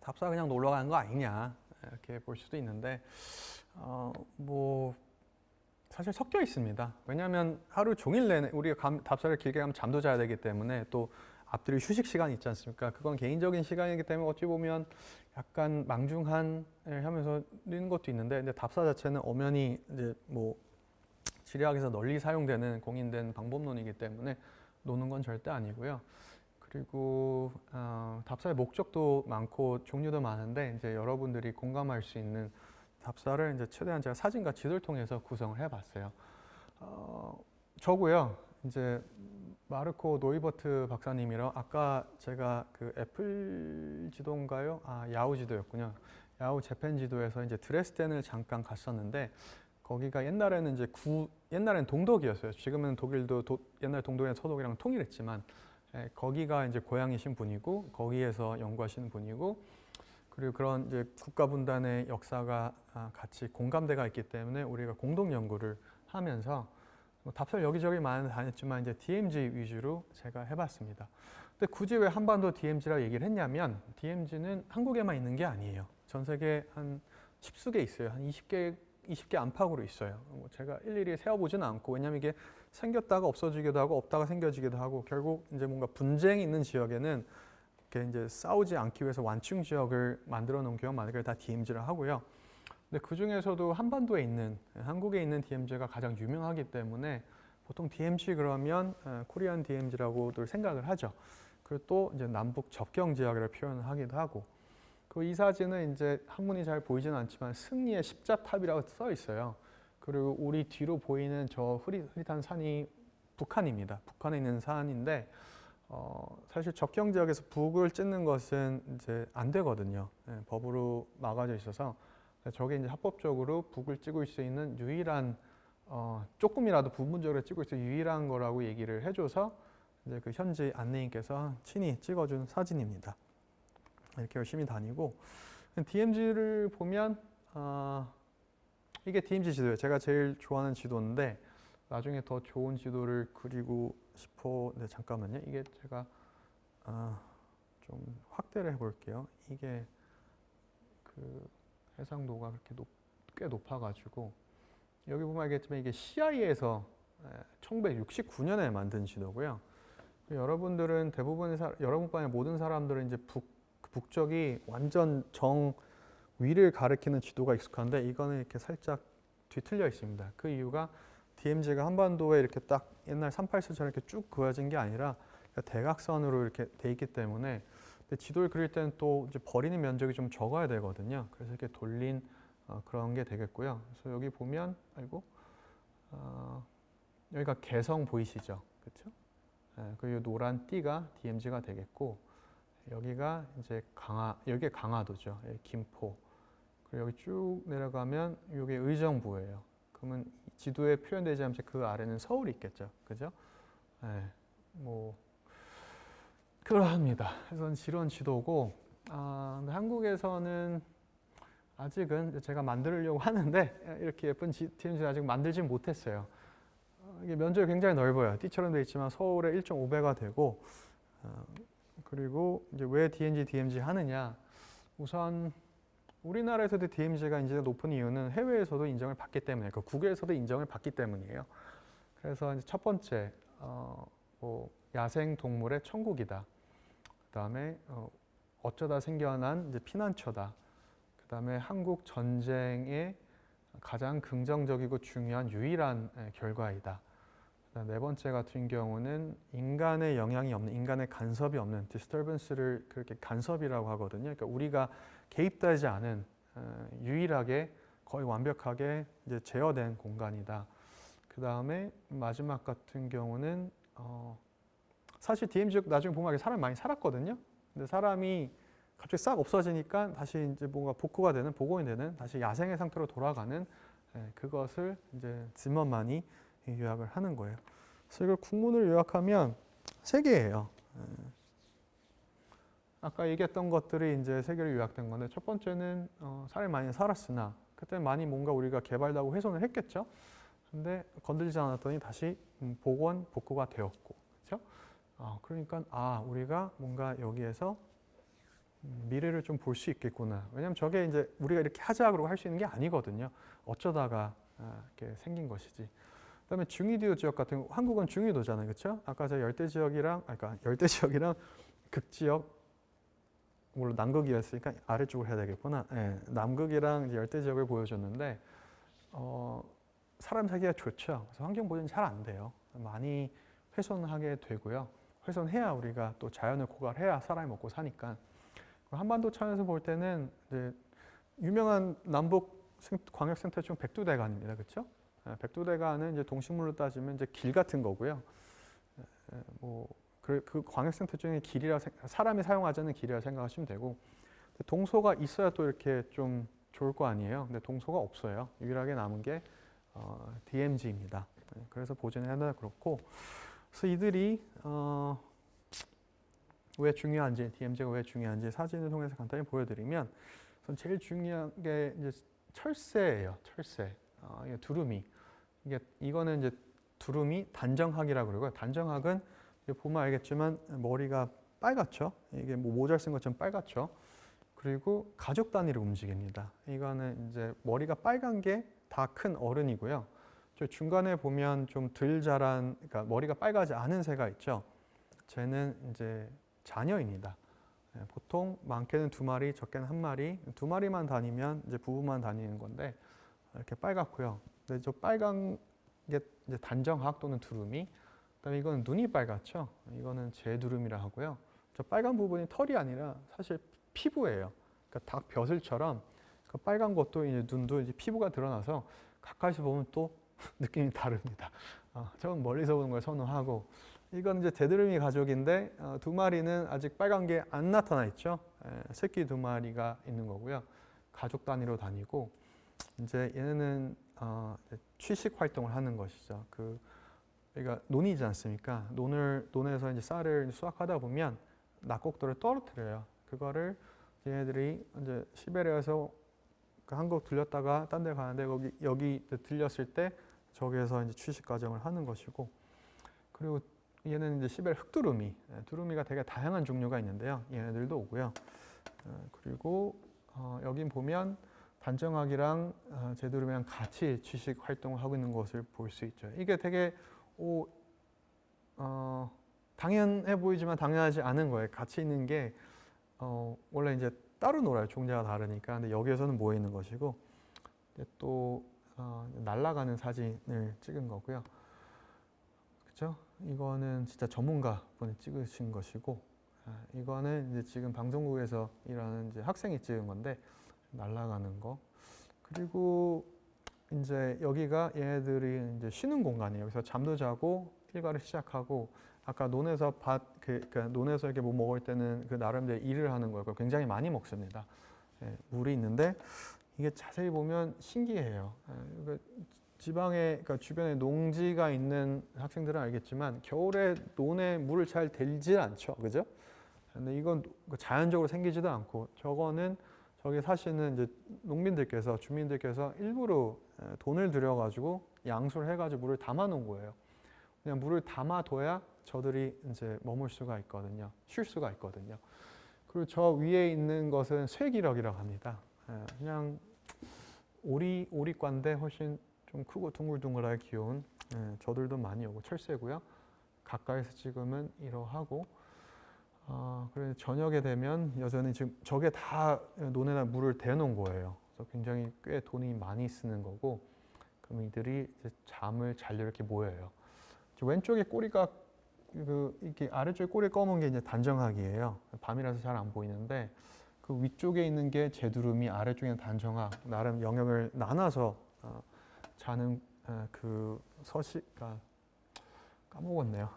답사 그냥 놀러 가는 거 아니냐 이렇게 볼 수도 있는데 뭐 사실 섞여 있습니다. 왜냐하면 하루 종일 내내 우리가 답사를 길게 하면 잠도 자야 되기 때문에 또 앞뒤로 휴식 시간이 있지 않습니까? 그건 개인적인 시간이기 때문에 어찌 보면 약간 망중한 하면서 있는 것도 있는데, 근데 답사 자체는 엄연히 이제 뭐 지리학에서 널리 사용되는 공인된 방법론이기 때문에 노는 건 절대 아니고요. 그리고 답사의 목적도 많고 종류도 많은데 이제 여러분들이 공감할 수 있는 답사를 이제 최대한 제가 사진과 지도를 통해서 구성을 해봤어요. 저고요. 이제 마르코 노이버트 박사님이랑 아까 제가 그 애플 지도인가요? 야후 지도였군요. 야후 재팬 지도에서 이제 드레스덴을 잠깐 갔었는데 거기가 옛날에는 이제 옛날엔 동독이었어요. 지금은 독일도 옛날 동독이랑 서독이랑 통일했지만 거기가 이제 고향이신 분이고 거기에서 연구하시는 분이고 그리고 그런 이제 국가 분단의 역사가 같이 공감대가 있기 때문에 우리가 공동 연구를 하면서 뭐 답사를 여기저기 많이 다녔지만 이제 DMZ 위주로 제가 해봤습니다. 근데 굳이 왜 한반도 DMZ라고 얘기를 했냐면 DMZ는 한국에만 있는 게 아니에요. 전 세계 한 10수개 있어요. 한 20개 안팎으로 있어요. 뭐 제가 일일이 세어보지는 않고 왜냐하면 이게 생겼다가 없어지기도 하고 없다가 생겨지기도 하고 결국 이제 뭔가 분쟁이 있는 지역에는 이렇게 이제 싸우지 않기 위해서 완충 지역을 만들어 놓은 경우가 많아요. 다 DMZ를 하고요. 근데 그 중에서도 한반도에 있는 한국에 있는 DMZ가 가장 유명하기 때문에 보통 DMZ 그러면 코리안 DMZ라고들 생각을 하죠. 그리고 또 이제 남북 접경 지역을 표현을 하기도 하고. 그 이 사진은 이제 한문이 잘 보이지는 않지만 승리의 십자탑이라고 써 있어요. 그리고 우리 뒤로 보이는 저 흐릿한 산이 북한입니다. 북한에 있는 산인데 사실 접경 지역에서 북을 찍는 것은 이제 안 되거든요. 법으로 막아져 있어서 저게 이제 합법적으로 북을 찍을 수 있는 유일한 조금이라도 부분적으로 찍을 수 있는 유일한 거라고 얘기를 해줘서 이제 그 현지 안내인께서 친히 찍어준 사진입니다. 이렇게 열심히 다니고 DMZ를 보면 이게 DMZ 지도예요. 제가 제일 좋아하는 지도인데 나중에 더 좋은 지도를 그리고 싶어. 네, 잠깐만요. 이게 제가 좀 확대를 해볼게요. 이게 그 해상도가 그렇게 꽤 높아가지고 여기 보면 알겠지만 이게 CIA에서 1969년에 만든 지도고요. 여러분들은 여러분만의 모든 사람들은 이제 북쪽이 완전 정 위를 가리키는 지도가 익숙한데 이거는 이렇게 살짝 뒤틀려 있습니다. 그 이유가 DMZ가 한반도에 이렇게 딱 옛날 38선처럼 이렇게 쭉 그어진 게 아니라 대각선으로 이렇게 돼 있기 때문에 근데 지도를 그릴 때는 또 이제 버리는 면적이 좀 적어야 되거든요. 그래서 이렇게 돌린 그런 게 되겠고요. 그래서 여기 보면 여기가 개성 보이시죠? 그렇죠? 그리고 노란 띠가 DMZ가 되겠고 여기가 이제 여기 강화도죠. 김포. 그리고 여기 쭉 내려가면 이게 의정부예요. 그러면 지도에 표현되지 않지만 그 아래는 서울이 있겠죠. 그죠? 뭐 그러합니다. 그래서 이런 지도고 근데 한국에서는 아직은 제가 만들려고 하는데 이렇게 예쁜 DMZ를 아직 만들진 못했어요. 이게 면적이 굉장히 넓어요. 띠처럼 되어 있지만 서울의 1.5배가 되고 그리고 이제 왜 DMZ 하느냐? 우선 우리나라에서도 DMZ가 인지가 높은 이유는 해외에서도 인정을 받기 때문에, 그 국외에서도 인정을 받기 때문이에요. 그래서 이제 첫 번째, 뭐 야생 동물의 천국이다. 그다음에 어쩌다 생겨난 이제 피난처다. 그다음에 한국 전쟁의 가장 긍정적이고 중요한 유일한 결과이다. 네 번째 같은 경우는 인간의 영향이 없는, 인간의 간섭이 없는 disturbance를 그렇게 간섭이라고 하거든요. 그러니까 우리가 개입되지 않은 유일하게 거의 완벽하게 이제 제어된 공간이다. 그 다음에 마지막 같은 경우는 사실 DM 지역 나중에 보면 사람 많이 살았거든요. 근데 사람이 갑자기 싹 없어지니까 다시 이제 뭔가 복구가 되는, 복원이 되는, 다시 야생의 상태로 돌아가는 그것을 이제 짐머만이 요약을 하는 거예요. 그래서 이걸 국문을 요약하면 세 개예요. 아까 얘기했던 것들이 이제 세 개로 요약된 건데, 첫 번째는 사람이 많이 살았으나 그때 많이 뭔가 우리가 개발하고 훼손을 했겠죠. 근데 건들리지 않았더니 다시 복원, 복구가 되었고, 그렇죠? 그러니까 우리가 뭔가 여기에서 미래를 좀 볼 수 있겠구나. 왜냐하면 저게 이제 우리가 이렇게 하자 그러고 할 수 있는 게 아니거든요. 어쩌다가 이렇게 생긴 것이지. 그다음에 중위도 지역 같은 거, 한국은 중위도잖아요, 그렇죠? 아까 제가 열대 지역이랑, 그러니까 열대 지역이랑 극지역, 물론 남극이었으니까 아래쪽으로 해야 되겠구나. 네, 남극이랑 이제 열대 지역을 보여줬는데 사람 살기가 좋죠. 그래서 환경 보존이 잘 안 돼요. 많이 훼손하게 되고요. 훼손해야 우리가 또 자연을 고갈해야 사람이 먹고 사니까. 한반도 차원에서 볼 때는 이제 유명한 남북 광역생태 중 백두대간입니다, 그렇죠? 백두대간은 이제 동식물로 따지면 이제 길 같은 거고요. 그 광역생태 중에 길이라 사람이 사용하지 않는 길이라 생각하시면 되고, 동소가 있어야 또 이렇게 좀 좋을 거 아니에요. 근데 동소가 없어요. 유일하게 남은 게 DMZ입니다. 그래서 보존해야 한다 그렇고, 그래서 이들이 왜 중요한지, DMZ가 왜 중요한지 사진을 통해서 간단히 보여드리면, 우선 제일 중요한 게 이제 철새예요. 철새. 이게 두루미. 이거는 이제 두루미 단정학이라고 그러고요. 단정학은 보면 알겠지만 머리가 빨갛죠. 이게 뭐 모자 쓴 것처럼 빨갛죠. 그리고 가족 단위로 움직입니다. 이거는 이제 머리가 빨간 게 다 큰 어른이고요. 저 중간에 보면 좀 덜 자란, 그러니까 머리가 빨갛지 않은 새가 있죠. 쟤는 이제 자녀입니다. 보통 많게는 2마리, 적게는 1마리, 2마리만 다니면 이제 부부만 다니는 건데 이렇게 빨갛고요. 근데 저 빨간 게 이제 단정학 또는 두루미. 그다음에 이거는 눈이 빨갛죠. 이거는 제두루미라 하고요. 저 빨간 부분이 털이 아니라 사실 피부예요. 그러니까 닭 벼슬처럼 그 빨간 것도 이제 눈도 이제 피부가 드러나서 가까이서 보면 또 느낌이 다릅니다. 저건 멀리서 보는 걸 선호하고, 이건 이제 제두루미 가족인데 2마리는 아직 빨간 게 안 나타나 있죠. 새끼 2마리가 있는 거고요. 가족 단위로 다니고, 이제 얘네는 취식 활동을 하는 것이죠. 그러니까 논이지 않습니까? 논에서 이제 쌀을 수확하다 보면 낙곡들을 떨어뜨려요. 그거를 얘네들이 이제 시베리아에서 한국 들렸다가 딴 데 가는데 여기 들렸을 때 저기에서 이제 취식 과정을 하는 것이고, 그리고 얘는 이제 시베리아 흑두루미, 두루미가 되게 다양한 종류가 있는데요. 얘네들도 오고요. 그리고 여기 보면 단정학이랑 제두루미랑 같이 취식 활동을 하고 있는 것을 볼 수 있죠. 이게 되게 당연해 보이지만 당연하지 않은 거예요. 같이 있는 게 원래 이제 따로 놀아요. 종자가 다르니까. 근데 여기에서는 모여 있는 것이고, 또 날아가는 사진을 찍은 거고요. 그렇죠? 이거는 진짜 전문가 분이 찍으신 것이고, 이거는 이제 지금 방송국에서 일하는 이제 학생이 찍은 건데 날아가는 거. 그리고 이제 여기가 얘네들이 이제 쉬는 공간이에요. 그래서 잠도 자고 일과를 시작하고, 아까 논에서 논에서 이렇게 뭐 먹을 때는 그 나름대로 일을 하는 거예요. 굉장히 많이 먹습니다. 물이 있는데 이게 자세히 보면 신기해요. 지방에, 그러니까 주변에 농지가 있는 학생들은 알겠지만 겨울에 논에 물을 잘 들질 않죠, 그죠? 근데 이건 자연적으로 생기지도 않고, 저기 사시는 이제 농민들께서, 주민들께서 일부러 돈을 들여가지고 양수를 해가지고 물을 담아 놓은 거예요. 그냥 물을 담아둬야 저들이 이제 머물 수가 있거든요. 쉴 수가 있거든요. 그리고 저 위에 있는 것은 쇠기력이라고 합니다. 그냥 오리과인데 훨씬 좀 크고 둥글둥글하게 귀여운, 저들도 많이 오고 철새고요. 가까이서 찍으면 이러하고, 그래서 저녁에 되면 여전히 지금 저게 다 논에다 물을 대놓은 거예요. 그래서 굉장히 꽤 돈이 많이 쓰는 거고, 그럼 이들이 이제 잠을 자려 이렇게 모여요. 왼쪽에 꼬리가 이렇게 아래쪽에 꼬리 검은 게 이제 단정학이에요. 밤이라서 잘 안 보이는데, 그 위쪽에 있는 게 제두루미, 아래쪽에는 단정학, 나름 영역을 나눠서 자는 그 까먹었네요.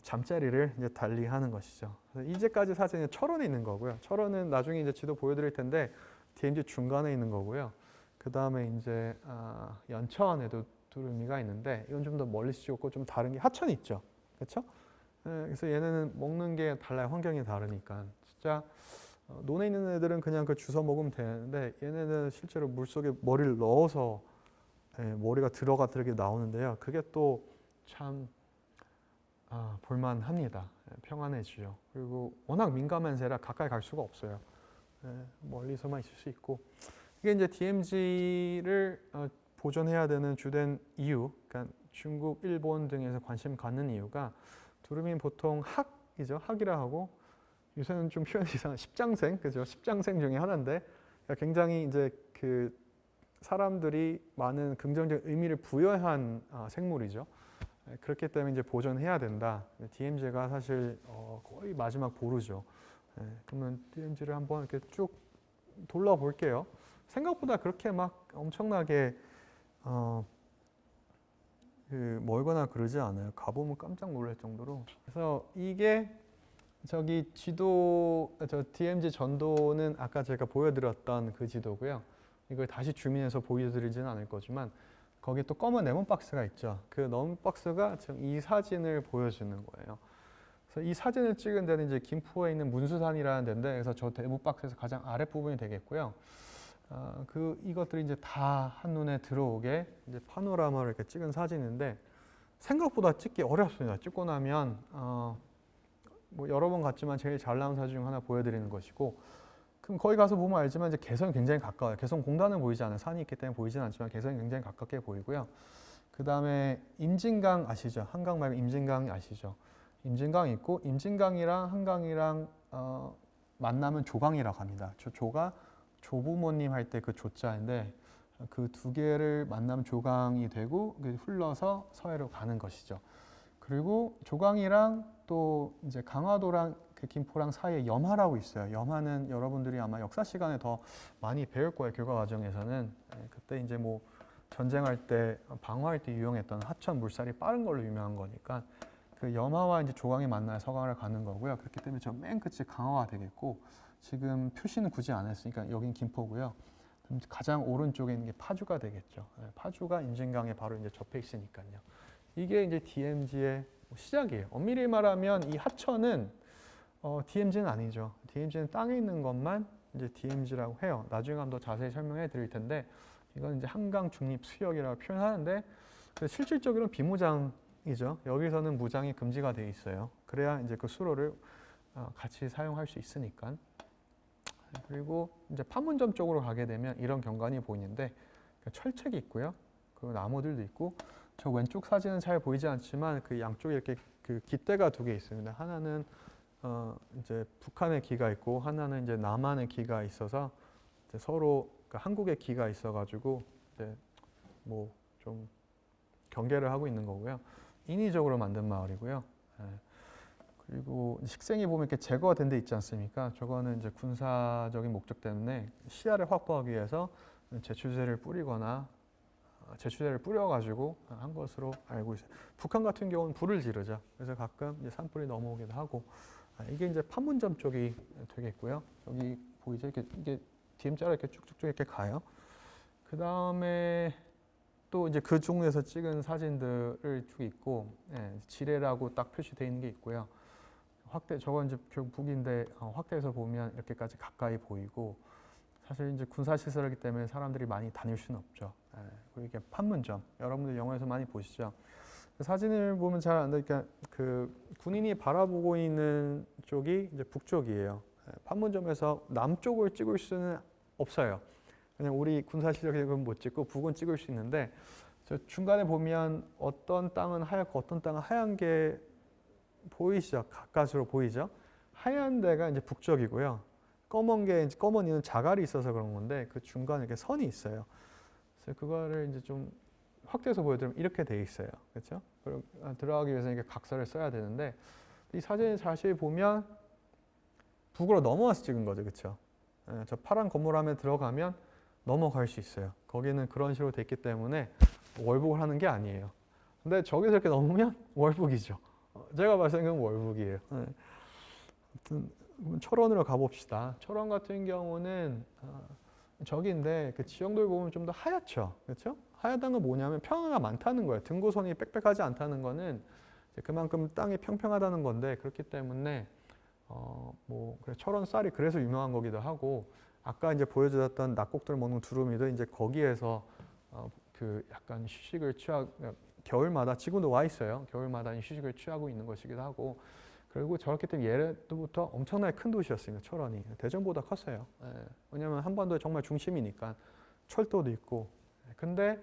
잠자리를 이제 달리하는 것이죠. 그래서 이제까지 사진은 철원에 있는 거고요. 철원은 나중에 이제 지도 보여드릴 텐데 DMZ 중간에 있는 거고요. 그 다음에 이제 연천에도 두루미가 있는데 이건 좀 더 멀리 찍었고 좀 다른 게 하천이 있죠. 그렇죠? 그래서 얘네는 먹는 게 달라요. 환경이 다르니까. 진짜 논에 있는 애들은 그냥 그 주워 먹으면 되는데 얘네는 실제로 물속에 머리를 넣어서 머리가 들어가게 나오는데요. 그게 또 참 볼만합니다. 평안해지죠. 그리고 워낙 민감한 새라 가까이 갈 수가 없어요. 멀리서만 있을 수 있고 이게 이제 DMZ를 보존해야 되는 주된 이유, 그러니까 중국, 일본 등에서 관심 갖는 이유가 두루미는 보통 학이죠. 학이라 하고 요새는 좀 표현이 이상한 십장생, 그죠? 십장생 중에 하나인데 굉장히 이제 그 사람들이 많은 긍정적 의미를 부여한 생물이죠. 그렇기 때문에 이제 보존해야 된다. DMZ가 사실 거의 마지막 보루죠. 그러면 DMZ를 한번 이렇게 쭉 돌아볼게요. 생각보다 그렇게 막 엄청나게 멀거나 그러지 않아요. 가보면 깜짝 놀랄 정도로. 그래서 이게 저기 지도, 저 DMZ 전도는 아까 제가 보여드렸던 그 지도고요. 이걸 다시 줌인해서 보여드리지는 않을 거지만 거기 또 검은 네모 박스가 있죠. 그 네모 박스가 지금 이 사진을 보여주는 거예요. 그래서 이 사진을 찍은 데는 이제 김포에 있는 문수산이라는 데인데, 그래서 저 네모 박스에서 가장 아랫 부분이 되겠고요. 이것들이 이제 다 한눈에 들어오게 이제 파노라마를 이렇게 찍은 사진인데 생각보다 찍기 어렵습니다. 찍고 나면 뭐 여러 번 갔지만 제일 잘 나온 사진 중 하나 보여드리는 것이고, 그럼 거기 가서 보면 알지만 이제 개성이 굉장히 가까워요. 개성 공단은 보이지 않아요. 산이 있기 때문에 보이지는 않지만 개성이 굉장히 가깝게 보이고요. 그 다음에 임진강 아시죠? 한강 말고 임진강 아시죠? 임진강 있고 임진강이랑 한강이랑 만나면 조강이라고 합니다. 조가 조부모님 할 때 그 조자인데 그 두 개를 만나면 조강이 되고 흘러서 서해로 가는 것이죠. 그리고 조강이랑 또 이제 강화도랑 그 김포랑 사이에 염하라고 있어요. 염하는 여러분들이 아마 역사 시간에 더 많이 배울 거예요. 교과 과정에서는. 그때 이제 뭐 전쟁할 때 방어할 때 유용했던 하천 물살이 빠른 걸로 유명한 거니까 그 염하와 이제 조강이 만나야 서강을 가는 거고요. 그렇기 때문에 저 맨 끝이 강화가 되겠고, 지금 표시는 굳이 안 했으니까 여긴 김포고요. 그럼 가장 오른쪽에 있는 게 파주가 되겠죠. 파주가 임진강에 바로 이제 접해 있으니까요. 이게 이제 DMZ의 시작이에요. 엄밀히 말하면 이 하천은 DMZ는 아니죠. DMZ는 땅에 있는 것만 이제 DMZ라고 해요. 나중에 한번 더 자세히 설명해 드릴 텐데, 이건 이제 한강 중립 수역이라고 표현하는데 실질적으로는 비무장이죠. 여기서는 무장이 금지가 돼 있어요. 그래야 이제 그 수로를 같이 사용할 수 있으니까. 그리고 이제 판문점 쪽으로 가게 되면 이런 경관이 보이는데 철책이 있고요. 그리고 나무들도 있고, 저 왼쪽 사진은 잘 보이지 않지만 그 양쪽에 이렇게 그 깃대가 두 개 있습니다. 하나는 이제 북한의 기가 있고 하나는 이제 남한의 기가 있어서 이제 서로 그러니까 한국의 기가 있어가지고 이제 뭐 좀 경계를 하고 있는 거고요. 인위적으로 만든 마을이고요. 그리고 식생이 보면 이렇게 제거가 된 데 있지 않습니까? 저거는 이제 군사적인 목적 때문에 시야를 확보하기 위해서 제추제를 뿌리거나 제추제를 뿌려가지고 한 것으로 알고 있어요. 북한 같은 경우는 불을 지르죠. 그래서 가끔 이제 산불이 넘어오기도 하고. 이게 이제 판문점 쪽이 되겠고요. 여기 보이죠? 이게 DMZ로 이렇게 쭉쭉쭉 이렇게 가요. 그 다음에 또 이제 그 종에서 찍은 사진들을 쭉 있고, 지뢰라고 딱 표시되어 있는 게 있고요. 확대, 저건 이제 북인데 확대해서 보면 이렇게까지 가까이 보이고, 사실 이제 군사시설이기 때문에 사람들이 많이 다닐 수는 없죠. 그리고 이게 판문점, 여러분들 영화에서 많이 보시죠. 사진을 보면 잘 안 되니까 그 군인이 바라보고 있는 쪽이 이제 북쪽이에요. 판문점에서 남쪽을 찍을 수는 없어요. 그냥 우리 군사시설은 못 찍고 북은 찍을 수 있는데, 저 중간에 보면 어떤 땅은 하얗고 어떤 땅은 하얀 게 보이시죠? 가까스로 보이죠? 하얀 데가 이제 북쪽이고요. 검은 게 검은 이는 자갈이 있어서 그런 건데 그 중간에 이렇게 선이 있어요. 그래서 그거를 이제 좀 확대해서 보여드리면 이렇게 돼 있어요. 그렇죠? 그리고 들어가기 위해서 이렇게 각서를 써야 되는데 이 사진을 자세히 보면 북으로 넘어와서 찍은 거죠. 그렇죠? 저 파란 건물 안에 들어가면 넘어갈 수 있어요. 거기는 그런 식으로 돼 있기 때문에 월북을 하는 게 아니에요. 근데 저기서 이렇게 넘으면 월북이죠. 제가 봤을 때는 월북이에요. 네. 아무튼 철원으로 가봅시다. 철원 같은 경우는 저기인데 그 지형들 보면 좀 더 하얗죠. 그렇죠? 하얗다는 건 뭐냐면 평야가 많다는 거예요. 등고선이 빽빽하지 않다는 거는 그만큼 땅이 평평하다는 건데, 그렇기 때문에 뭐 그래 철원 쌀이 그래서 유명한 거기도 하고, 아까 이제 보여드렸던 낙곡들 먹는 두루미도 이제 거기에서 그 약간 휴식을 취하 겨울마다 지금도 와 있어요. 겨울마다 휴식을 취하고 있는 것이기도 하고, 그리고 저렇기 때문에 예로부터 엄청나게 큰 도시였습니다. 철원이 대전보다 컸어요. 예. 왜냐하면 한반도의 정말 중심이니까 철도도 있고. 근데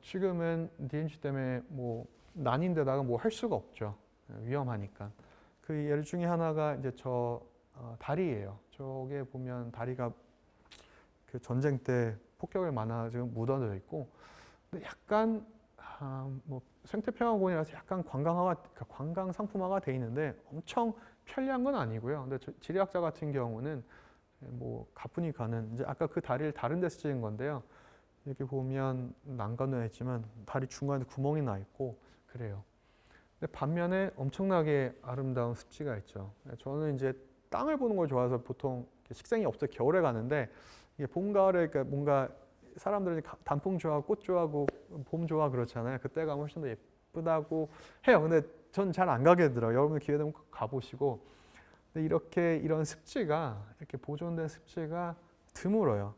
지금은 DMZ 때문에 뭐 난인데다가 뭐 할 수가 없죠. 위험하니까. 그 예를 중에 하나가 이제 저 다리예요. 저게 보면 다리가 그 전쟁 때 폭격을 많아지고 묻어져 있고, 근데 약간 뭐 생태평화공원이라서 약간 관광 상품화가 돼 있는데 엄청 편리한 건 아니고요. 근데 지리학자 같은 경우는 뭐 가뿐히 가는, 이제 아까 그 다리를 다른 데서 찍은 건데요. 이렇게 보면 난간도 있지만 다리 중간에 구멍이 나 있고 그래요. 근데 반면에 엄청나게 아름다운 습지가 있죠. 저는 이제 땅을 보는 걸 좋아해서 보통 식생이 없어 겨울에 가는데, 이게 봄, 가을에 그러니까 뭔가 사람들이 단풍 좋아하고 꽃 좋아하고 봄 좋아 그렇잖아요. 그때 가면 훨씬 더 예쁘다고 해요. 근데 전 잘 안 가게 되더라고요. 여러분 기회 되면 꼭 가보시고. 근데 이렇게 이런 습지가, 이렇게 보존된 습지가 드물어요.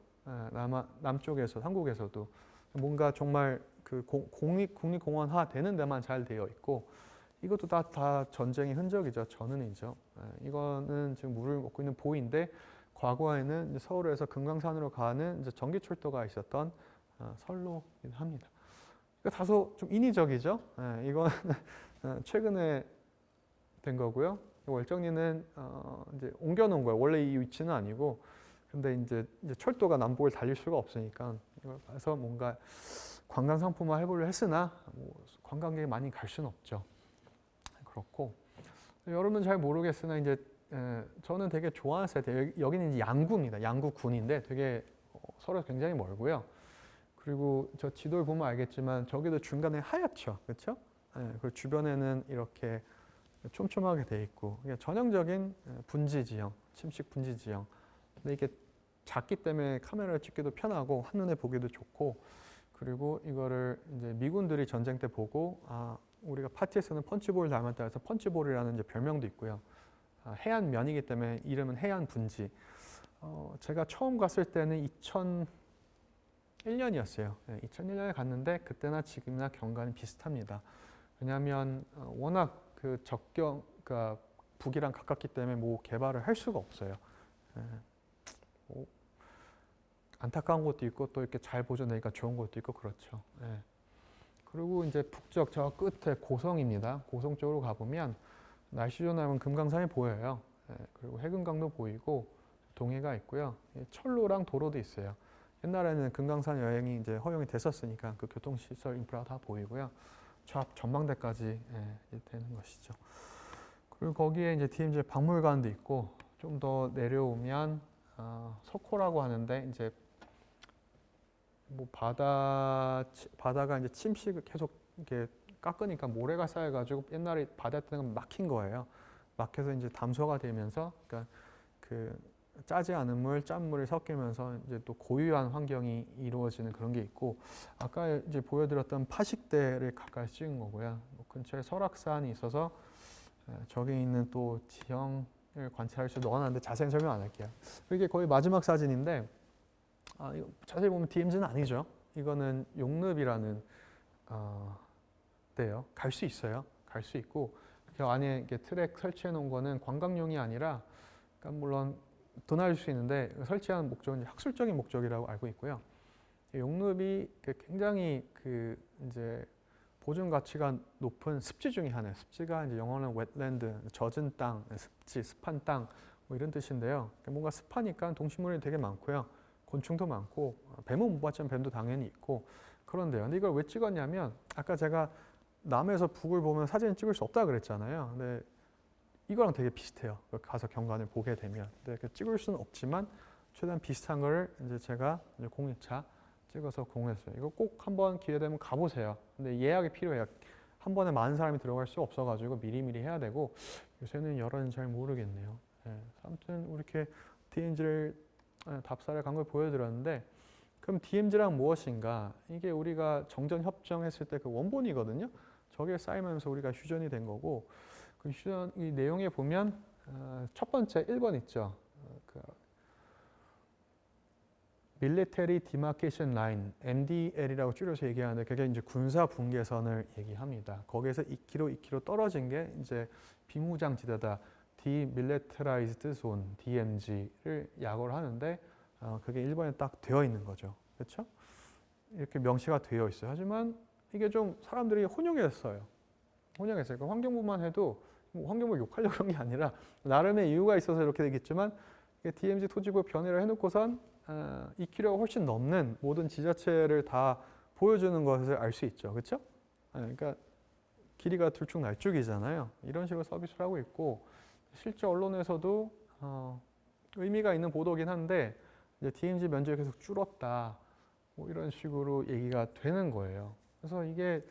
남쪽에서, 한국에서도 뭔가 정말 그 국립공원화 되는 데만 잘 되어 있고, 이것도 다 전쟁의 흔적이죠. 전은이죠. 이거는 지금 물을 먹고 있는 보인데, 과거에는 이제 서울에서 금강산으로 가는 이제 전기철도가 있었던 선로이긴 합니다. 그러니까 다소 좀 인위적이죠. 이건 최근에 된 거고요. 월정리는 이제 옮겨놓은 거예요. 원래 이 위치는 아니고, 근데 이제 철도가 남북을 달릴 수가 없으니까 이걸 가서 뭔가 관광 상품화 해보려 했으나 뭐 관광객이 많이 갈 수는 없죠. 그렇고, 여러분은 잘 모르겠으나 이제 저는 되게 좋아하는 세대, 여기는 이제 양구입니다. 양구군인데 되게 서로 굉장히 멀고요. 그리고 저 지도를 보면 알겠지만 저기도 중간에 하얗죠, 그렇죠? 그리고 주변에는 이렇게 촘촘하게 돼 있고, 전형적인 분지 지형, 침식 분지 지형. 근데 이게 작기 때문에 카메라를 찍기도 편하고 한눈에 보기도 좋고, 그리고 이거를 이제 미군들이 전쟁 때 보고, 우리가 파티에서는 펀치볼 닮았다 해서 펀치볼이라는 이제 별명도 있고요. 해안면이기 때문에 이름은 해안분지. 제가 처음 갔을 때는 2001년이었어요. 2001년에 갔는데 그때나 지금이나 경관이 비슷합니다. 왜냐하면 워낙 그 그러니까 북이랑 가깝기 때문에 뭐 개발을 할 수가 없어요. 뭐 안타까운 것도 있고 또 이렇게 잘 보존되니까 좋은 것도 있고 그렇죠. 그리고 이제 북쪽 저 끝에 고성입니다. 고성 쪽으로 가보면 날씨 좋은 날은 금강산이 보여요. 그리고 해금강도 보이고 동해가 있고요. 철로랑 도로도 있어요. 옛날에는 금강산 여행이 이제 허용이 됐었으니까 그 교통시설 인프라가 다 보이고요. 저 앞 전망대까지 되는 것이죠. 그리고 거기에 이제 DMZ 박물관도 있고, 좀 더 내려오면 석호라고 하는데 이제 뭐 바다가 이제 침식을 계속 이렇게 깎으니까 모래가 쌓여가지고 옛날에 바다 때는 막힌 거예요. 막혀서 이제 담소가 되면서, 그러니까 그 짜지 않은 물, 짠물이 섞이면서 이제 또 고유한 환경이 이루어지는 그런 게 있고, 아까 이제 보여드렸던 파식대를 가까이 찍은 거고요. 근처에 설악산이 있어서 저기 있는 또 지형을 관찰할 수 넣어놨는데 자세히 설명 안 할게요. 이게 거의 마지막 사진인데, 이거 자세히 보면 DMZ는 아니죠. 이거는 용늪이라는 데요. 갈 수 있어요. 갈 수 있고, 그 안에 이렇게 트랙 설치해 놓은 거는 관광용이 아니라, 그러니까 물론 돈 날 수 있는데 설치한 목적은 학술적인 목적이라고 알고 있고요. 용늪이 굉장히 그 이제 보존 가치가 높은 습지 중에 하나예요. 습지가 이제 영어는 웨트랜드, 젖은 땅, 습지, 습한 땅 뭐 이런 뜻인데요. 뭔가 습하니까 동식물이 되게 많고요. 곤충도 많고, 뱀은 못 봤지만 뱀도 당연히 있고 그런데요. 근데 이걸 왜 찍었냐면, 아까 제가 남에서 북을 보면 사진 찍을 수 없다 그랬잖아요. 근데 이거랑 되게 비슷해요. 가서 경관을 보게 되면. 근데 찍을 수는 없지만 최대한 비슷한 거를 이제 제가 이제 공익차 찍어서 공유했어요. 이거 꼭 한번 기회 되면 가보세요. 근데 예약이 필요해요. 한 번에 많은 사람이 들어갈 수 없어가지고 미리미리 해야 되고 요새는 여론은 잘 모르겠네요. 예, 아무튼 이렇게 DMZ를 답사를 간 걸 보여드렸는데 그럼 DMZ란 무엇인가? 이게 우리가 정전 협정했을 때 그 원본이거든요. 저게 쌓이면서 우리가 휴전이 된 거고 그 휴전 이 내용에 보면 첫 번째 1번 있죠. 그 Military Demarcation Line, MDL이라고 줄여서 얘기하는데 그게 이제 군사 분계선을 얘기합니다. 거기에서 2km, 2km 떨어진 게 이제 비무장 지대다. Demilitarized Zone, DMZ를 약어를 하는데 그게 일본에 딱 되어 있는 거죠. 그렇죠? 이렇게 명시가 되어 있어요. 하지만 이게 좀 사람들이 혼용했어요. 혼용했어요. 그러니까 환경부만 해도 환경부 욕하려고 그런 게 아니라 나름의 이유가 있어서 이렇게 되겠지만 DMZ 토지구 변해를 해놓고선 2km가 훨씬 넘는 모든 지자체를 다 보여주는 것을 알 수 있죠. 그렇죠? 그러니까 길이가 들쭉날쭉이잖아요. 이런 식으로 서비스를 하고 있고 실제 언론에서도 의미가 있는 보도긴 한데 이제 DMZ 면적이 계속 줄었다. 뭐 이런 식으로 얘기가 되는 거예요. 그래서 이게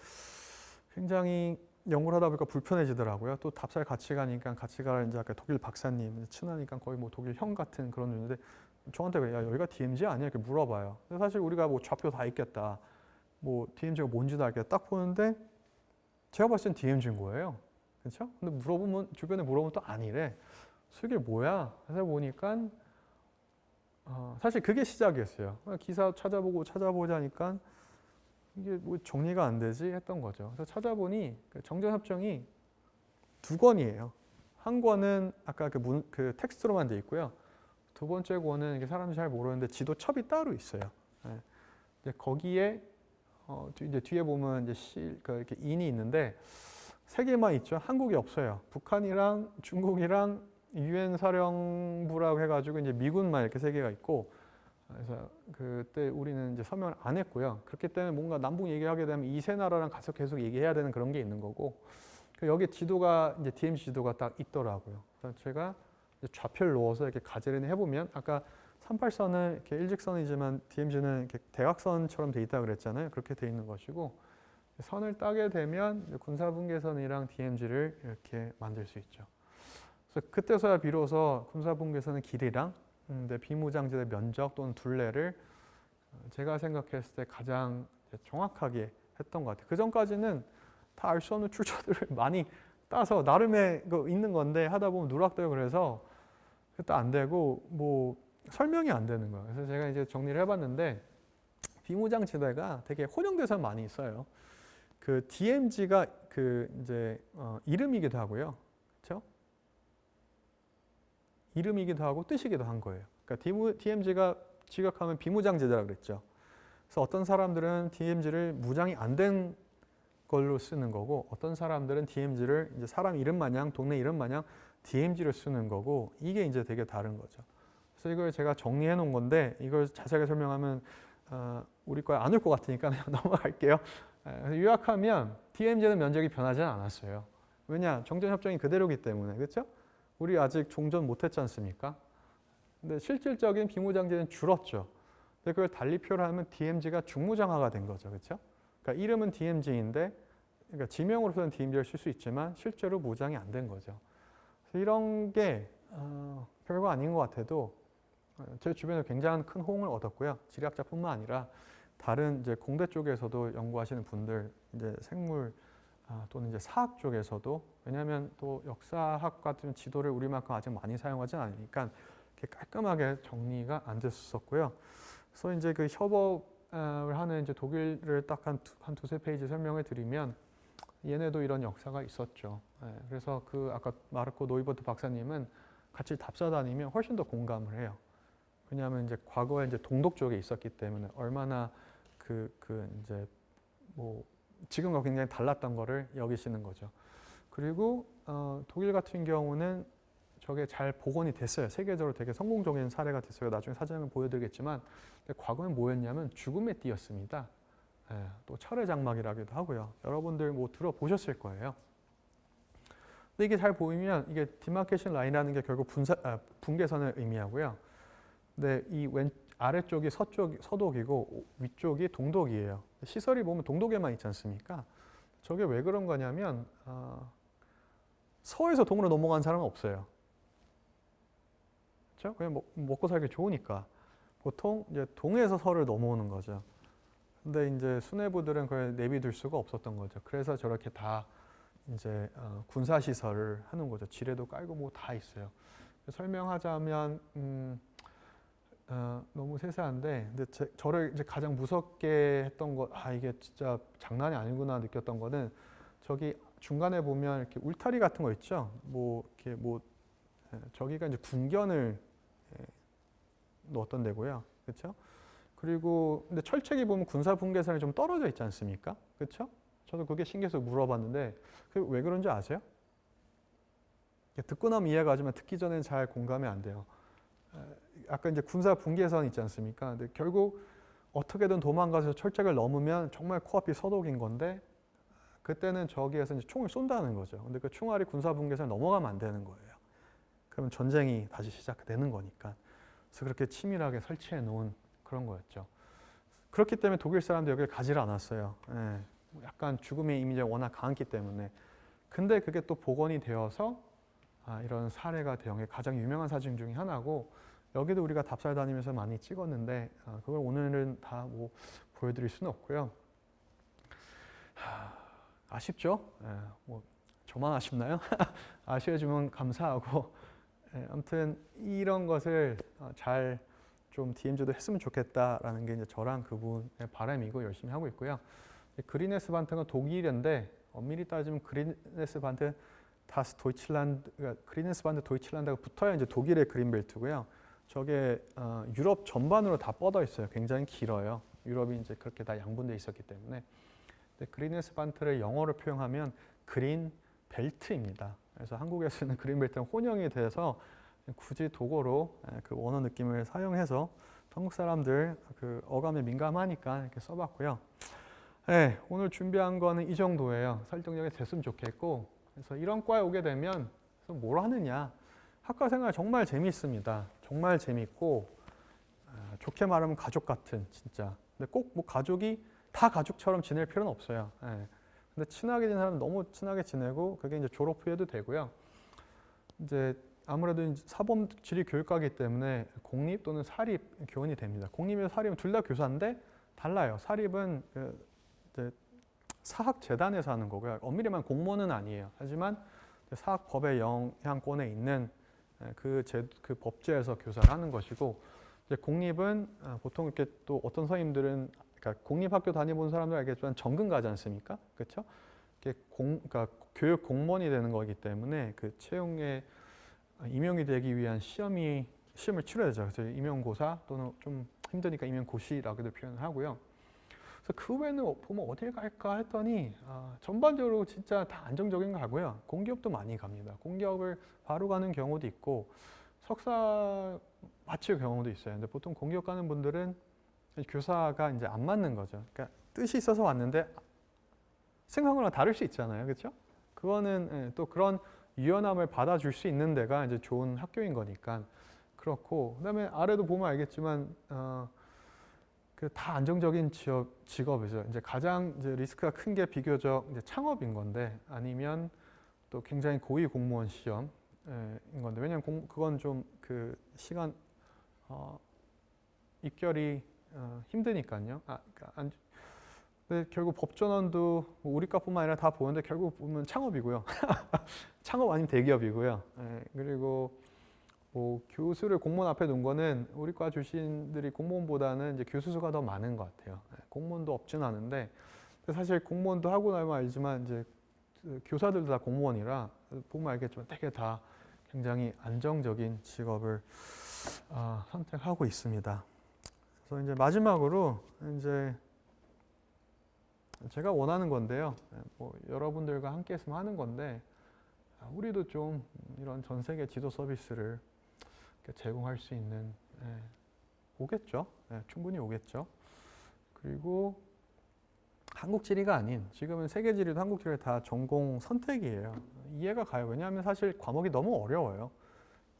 굉장히 연구를 하다 보니까 불편해지더라고요. 또 답사를 같이 가니까 같이 가라 이제 아까 독일 박사님 친하니까 거의 뭐 독일 형 같은 그런 분인데 저한테 야 여기가 DMZ 아니야 이렇게 물어봐요. 근데 사실 우리가 뭐 좌표 다 있겠다. 뭐 DMZ가 뭔지도 알겠다. 딱 보는데 제가 봤을 땐 DMZ인 거예요. 그렇죠? 근데 물어보면 주변에 물어보면 또 아니래. 그래서 이게 뭐야? 해서 보니까 사실 그게 시작이었어요. 기사 찾아보자니까 이게 뭐 정리가 안 되지 했던 거죠. 그래서 찾아보니 정전협정이 2권이에요. 한 권은 아까 그 텍스트로만 돼 있고요. 두 번째 권은 이게 사람들이 잘 모르는데 지도첩이 따로 있어요. 네. 이제 거기에 이제 뒤에 보면 이제 이렇게 인이 있는데 3개만 있죠. 한국이 없어요. 북한이랑 중국이랑 유엔 사령부라고 해가지고 이제 미군만 이렇게 3개가 있고 그래서 그때 우리는 이제 서명을 안 했고요. 그렇기 때문에 뭔가 남북 얘기하게 되면 이 세 나라랑 가서 계속 얘기해야 되는 그런 게 있는 거고 여기 지도가 이제 DMZ 지도가 딱 있더라고요. 그래서 제가 좌표를 넣어서 이렇게 가지런히 해보면 아까 38선은 이렇게 일직선이지만 DMZ는 이렇게 대각선처럼 돼 있다 그랬잖아요. 그렇게 돼 있는 것이고 선을 따게 되면 군사분계선이랑 DMZ를 이렇게 만들 수 있죠. 그래서 그때서야 비로소 군사분계선의 길이랑 비무장지대 면적 또는 둘레를 제가 생각했을 때 가장 정확하게 했던 것 같아요. 그 전까지는 다 알 수 없는 출처들을 많이 따서 나름의 있는 건데 하다 보면 누락되고 그래서 그것도 안 되고 뭐 설명이 안 되는 거예요. 그래서 제가 이제 정리를 해봤는데 비무장지대가 되게 혼용돼서 많이 있어요. 그 DMZ가 그 이제 이름이기도 하고요, 그렇죠? 이름이기도 하고 뜻이기도 한 거예요. 그러니까 DMZ가 직역하면 비무장지대라 그랬죠. 그래서 어떤 사람들은 DMZ를 무장이 안 된 걸로 쓰는 거고, 어떤 사람들은 DMZ를 이제 사람 이름 마냥, 동네 이름 마냥 DMZ를 쓰는 거고, 이게 이제 되게 다른 거죠. 그래서 이걸 제가 정리해 놓은 건데, 이걸 자세하게 설명하면 우리 거에 안 올 것 같으니까 그냥 넘어갈게요. 요약하면 DMZ는 면적이 변하지 않았어요. 왜냐? 정전협정이 그대로기 때문에, 그렇죠? 우리 아직 종전 못했지 않습니까? 근데 실질적인 비무장지대는 줄었죠. 근데 그걸 달리 표를 하면 DMZ가 중무장화가 된 거죠, 그렇죠? 그러니까 이름은 DMZ인데, 그러니까 지명으로서는 DMZ를 쓸 수 있지만 실제로 무장이 안 된 거죠. 그래서 이런 게 별거 아닌 것 같아도 제 주변에 굉장한 큰 호응을 얻었고요. 지리학자뿐만 아니라 다른 이제 공대 쪽에서도 연구하시는 분들, 이제 생물 또는 이제 사학 쪽에서도, 왜냐하면 또 역사학 같은 지도를 우리만큼 아직 많이 사용하지 않으니까 이렇게 깔끔하게 정리가 안 됐었고요. 그래서 이제 그 협업을 하는 이제 독일을 딱 한 두세 페이지 설명을 드리면 얘네도 이런 역사가 있었죠. 그래서 그 아까 마르코 노이버트 박사님은 같이 답사 다니면 훨씬 더 공감을 해요. 왜냐하면 이제 과거에 이제 동독 쪽에 있었기 때문에 얼마나 이제 뭐 지금과 굉장히 달랐던 거를 여기시는 거죠. 그리고 독일 같은 경우는 저게 잘 복원이 됐어요. 세계적으로 되게 성공적인 사례가 됐어요. 나중에 사진을 보여드리겠지만 과거엔 뭐였냐면 죽음의 띠였습니다. 또 철의 장막이라기도 하고요. 여러분들 뭐 들어보셨을 거예요. 근데 이게 잘 보이면 이게 디마케이션 라인이라는 게 결국 분계선을 의미하고요. 근데 이 아래쪽이 서독이고 위쪽이 동독이에요. 시설이 보면 동독에만 있지 않습니까? 저게 왜 그런 거냐면 서에서 동으로 넘어간 사람은 없어요. 그렇죠? 그냥 먹고 살기 좋으니까 보통 이제 동에서 서를 넘어오는 거죠. 근데 이제 수뇌부들은 그걸 내비둘 수가 없었던 거죠. 그래서 저렇게 다 이제 군사 시설을 하는 거죠. 지뢰도 깔고 뭐 다 있어요. 설명하자면 너무 세세한데, 근데 저를 이제 가장 무섭게 했던 것, 이게 진짜 장난이 아니구나 느꼈던 거는 저기 중간에 보면 이렇게 울타리 같은 거 있죠. 저기가 이제 군견을 넣었던 데고요. 그렇죠? 그리고 근데 철책이 보면 군사 분계선이 좀 떨어져 있지 않습니까? 그렇죠? 저도 그게 신기해서 물어봤는데 왜 그런지 아세요? 듣고 나면 이해가 가지만 듣기 전에는 잘 공감이 안 돼요. 아까 이제 군사 분계선 있지 않습니까? 근데 결국 어떻게든 도망가서 철책을 넘으면 정말 코앞이 서독인 건데 그때는 저기에서 이제 총을 쏜다는 거죠. 근데 그 총알이 군사 분계선을 넘어가면 안 되는 거예요. 그러면 전쟁이 다시 시작되는 거니까. 그래서 그렇게 치밀하게 설치해 놓은 그런 거였죠. 그렇기 때문에 독일 사람들 여기를 가지를 않았어요. 예, 약간 죽음의 이미지가 워낙 강했기 때문에. 근데 그게 또 복원이 되어서 이런 사례가 되는 게 가장 유명한 사진 중에 하나고, 여기도 우리가 답살 다니면서 많이 찍었는데 그걸 오늘은 다 뭐 보여드릴 수는 없고요. 아쉽죠? 예, 뭐 저만 아쉽나요? 아쉬워주면 감사하고, 아무튼 이런 것을 잘 좀 DMZ도 했으면 좋겠다라는 게 이제 저랑 그분의 바람이고 열심히 하고 있고요. 그리네스 반트가 독일인데 엄밀히 따지면 그리네스 반트 다스 도이칠란드, 그리네스 반트 도이칠란드가 붙어야 이제 독일의 그린벨트고요. 저게 유럽 전반으로 다 뻗어 있어요. 굉장히 길어요. 유럽이 이제 그렇게 다 양분돼 있었기 때문에. 근데 그리네스 반트를 영어로 표현하면 그린 벨트입니다. 그래서 한국에서는 그린 벨트는 혼용이 돼서 굳이 독어로 그 원어 느낌을 사용해서 한국 사람들 그 어감에 민감하니까 이렇게 써봤고요. 네, 오늘 준비한 거는 이 정도예요. 설득력이 됐으면 좋겠고, 그래서 이런 과에 오게 되면 뭘 하느냐? 학과 생활 정말 재미있습니다. 정말 재미있고 좋게 말하면 가족 같은 진짜. 근데 꼭 뭐 가족이 다 가족처럼 지낼 필요는 없어요. 네. 근데 친하게 지낸 사람은 너무 친하게 지내고 그게 이제 졸업 후에도 되고요. 이제 아무래도 사범 지리 교육과이기 때문에 공립 또는 사립 교원이 됩니다. 공립이나 사립은 둘 다 교사인데 달라요. 사립은 이제 사학재단에서 하는 거고요. 엄밀히 말하면 공무원은 아니에요. 하지만 사학법의 영향권에 있는 그 법제에서 교사를 하는 것이고, 이제 공립은 보통 이렇게 또 어떤 선생님들은 그러니까 공립학교 다녀본 사람들 알겠지만 전근 가지 않습니까? 그렇죠? 그러니까 교육 공무원이 되는 거기 때문에 그 채용에 임용이 되기 위한 시험을 치러야 되죠. 그래서 임용고사 또는 좀 힘드니까 임용고시라고도 표현을 하고요. 그래서 그 외에는 보면 어딜 갈까 했더니 전반적으로 진짜 다 안정적인 거 가고요. 공기업도 많이 갑니다. 공기업을 바로 가는 경우도 있고 석사 마칠 경우도 있어요. 근데 보통 공기업 가는 분들은 교사가 이제 안 맞는 거죠. 그러니까 뜻이 있어서 왔는데 생각한 거랑 다를 수 있잖아요. 그렇죠? 그거는 또 그런 유연함을 받아줄 수 있는 데가 이제 좋은 학교인 거니까 그렇고, 그다음에 아래도 보면 알겠지만 다 안정적인 직업이죠. 이제 가장 이제 리스크가 큰 게 비교적 이제 창업인 건데, 아니면 또 굉장히 고위 공무원 시험인 건데, 왜냐하면 그건 좀 그 시간 입결이 힘드니까요. 근데 결국 법전원도 우리과뿐만 아니라 다 보는데 결국 보면 창업이고요. 창업 아니면 대기업이고요. 그리고 뭐 교수를 공무원 앞에 놓은 거는 우리과 출신들이 공무원보다는 이제 교수 수가 더 많은 것 같아요. 공무원도 없진 않은데 사실 공무원도 하고 나면 알지만 이제 교사들도 다 공무원이라 보면 알겠지만 되게 다 굉장히 안정적인 직업을 선택하고 있습니다. 그래서 이제 마지막으로 이제 제가 원하는 건데요. 뭐 여러분들과 함께 했으면 하는 건데 우리도 좀 이런 전 세계 지도 서비스를 제공할 수 있는 오겠죠. 충분히 오겠죠. 그리고 한국 지리가 아닌 지금은 세계 지리도 한국 지리도 다 전공 선택이에요. 이해가 가요. 왜냐하면 사실 과목이 너무 어려워요.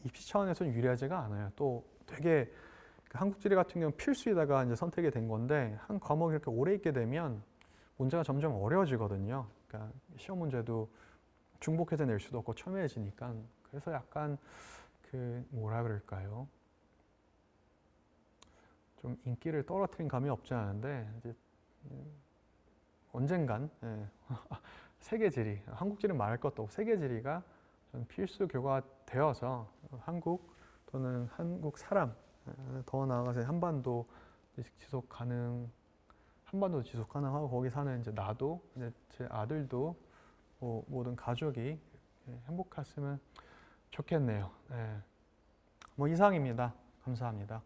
입시 차원에서는 유리하지가 않아요. 또 되게 그 한국 지리 같은 경우는 필수이다가 이제 선택이 된 건데 한 과목이 이렇게 오래 있게 되면 문제가 점점 어려워지거든요. 그러니까 시험 문제도 중복해서 낼 수도 없고 첨예해지니까 그래서 약간 그 뭐라 그럴까요? 좀 인기를 떨어뜨린 감이 없지 않은데 이제 언젠간 세계지리, 한국지리는 말할 것도 없고 세계지리가 필수 교과가 되어서 한국 또는 한국 사람 더 나아가서 한반도 지속 가능, 한반도 지속 가능하고 거기 사는 이제 나도 이제 제 아들도 모든 가족이 행복했으면 좋겠네요. 뭐 이상입니다. 감사합니다.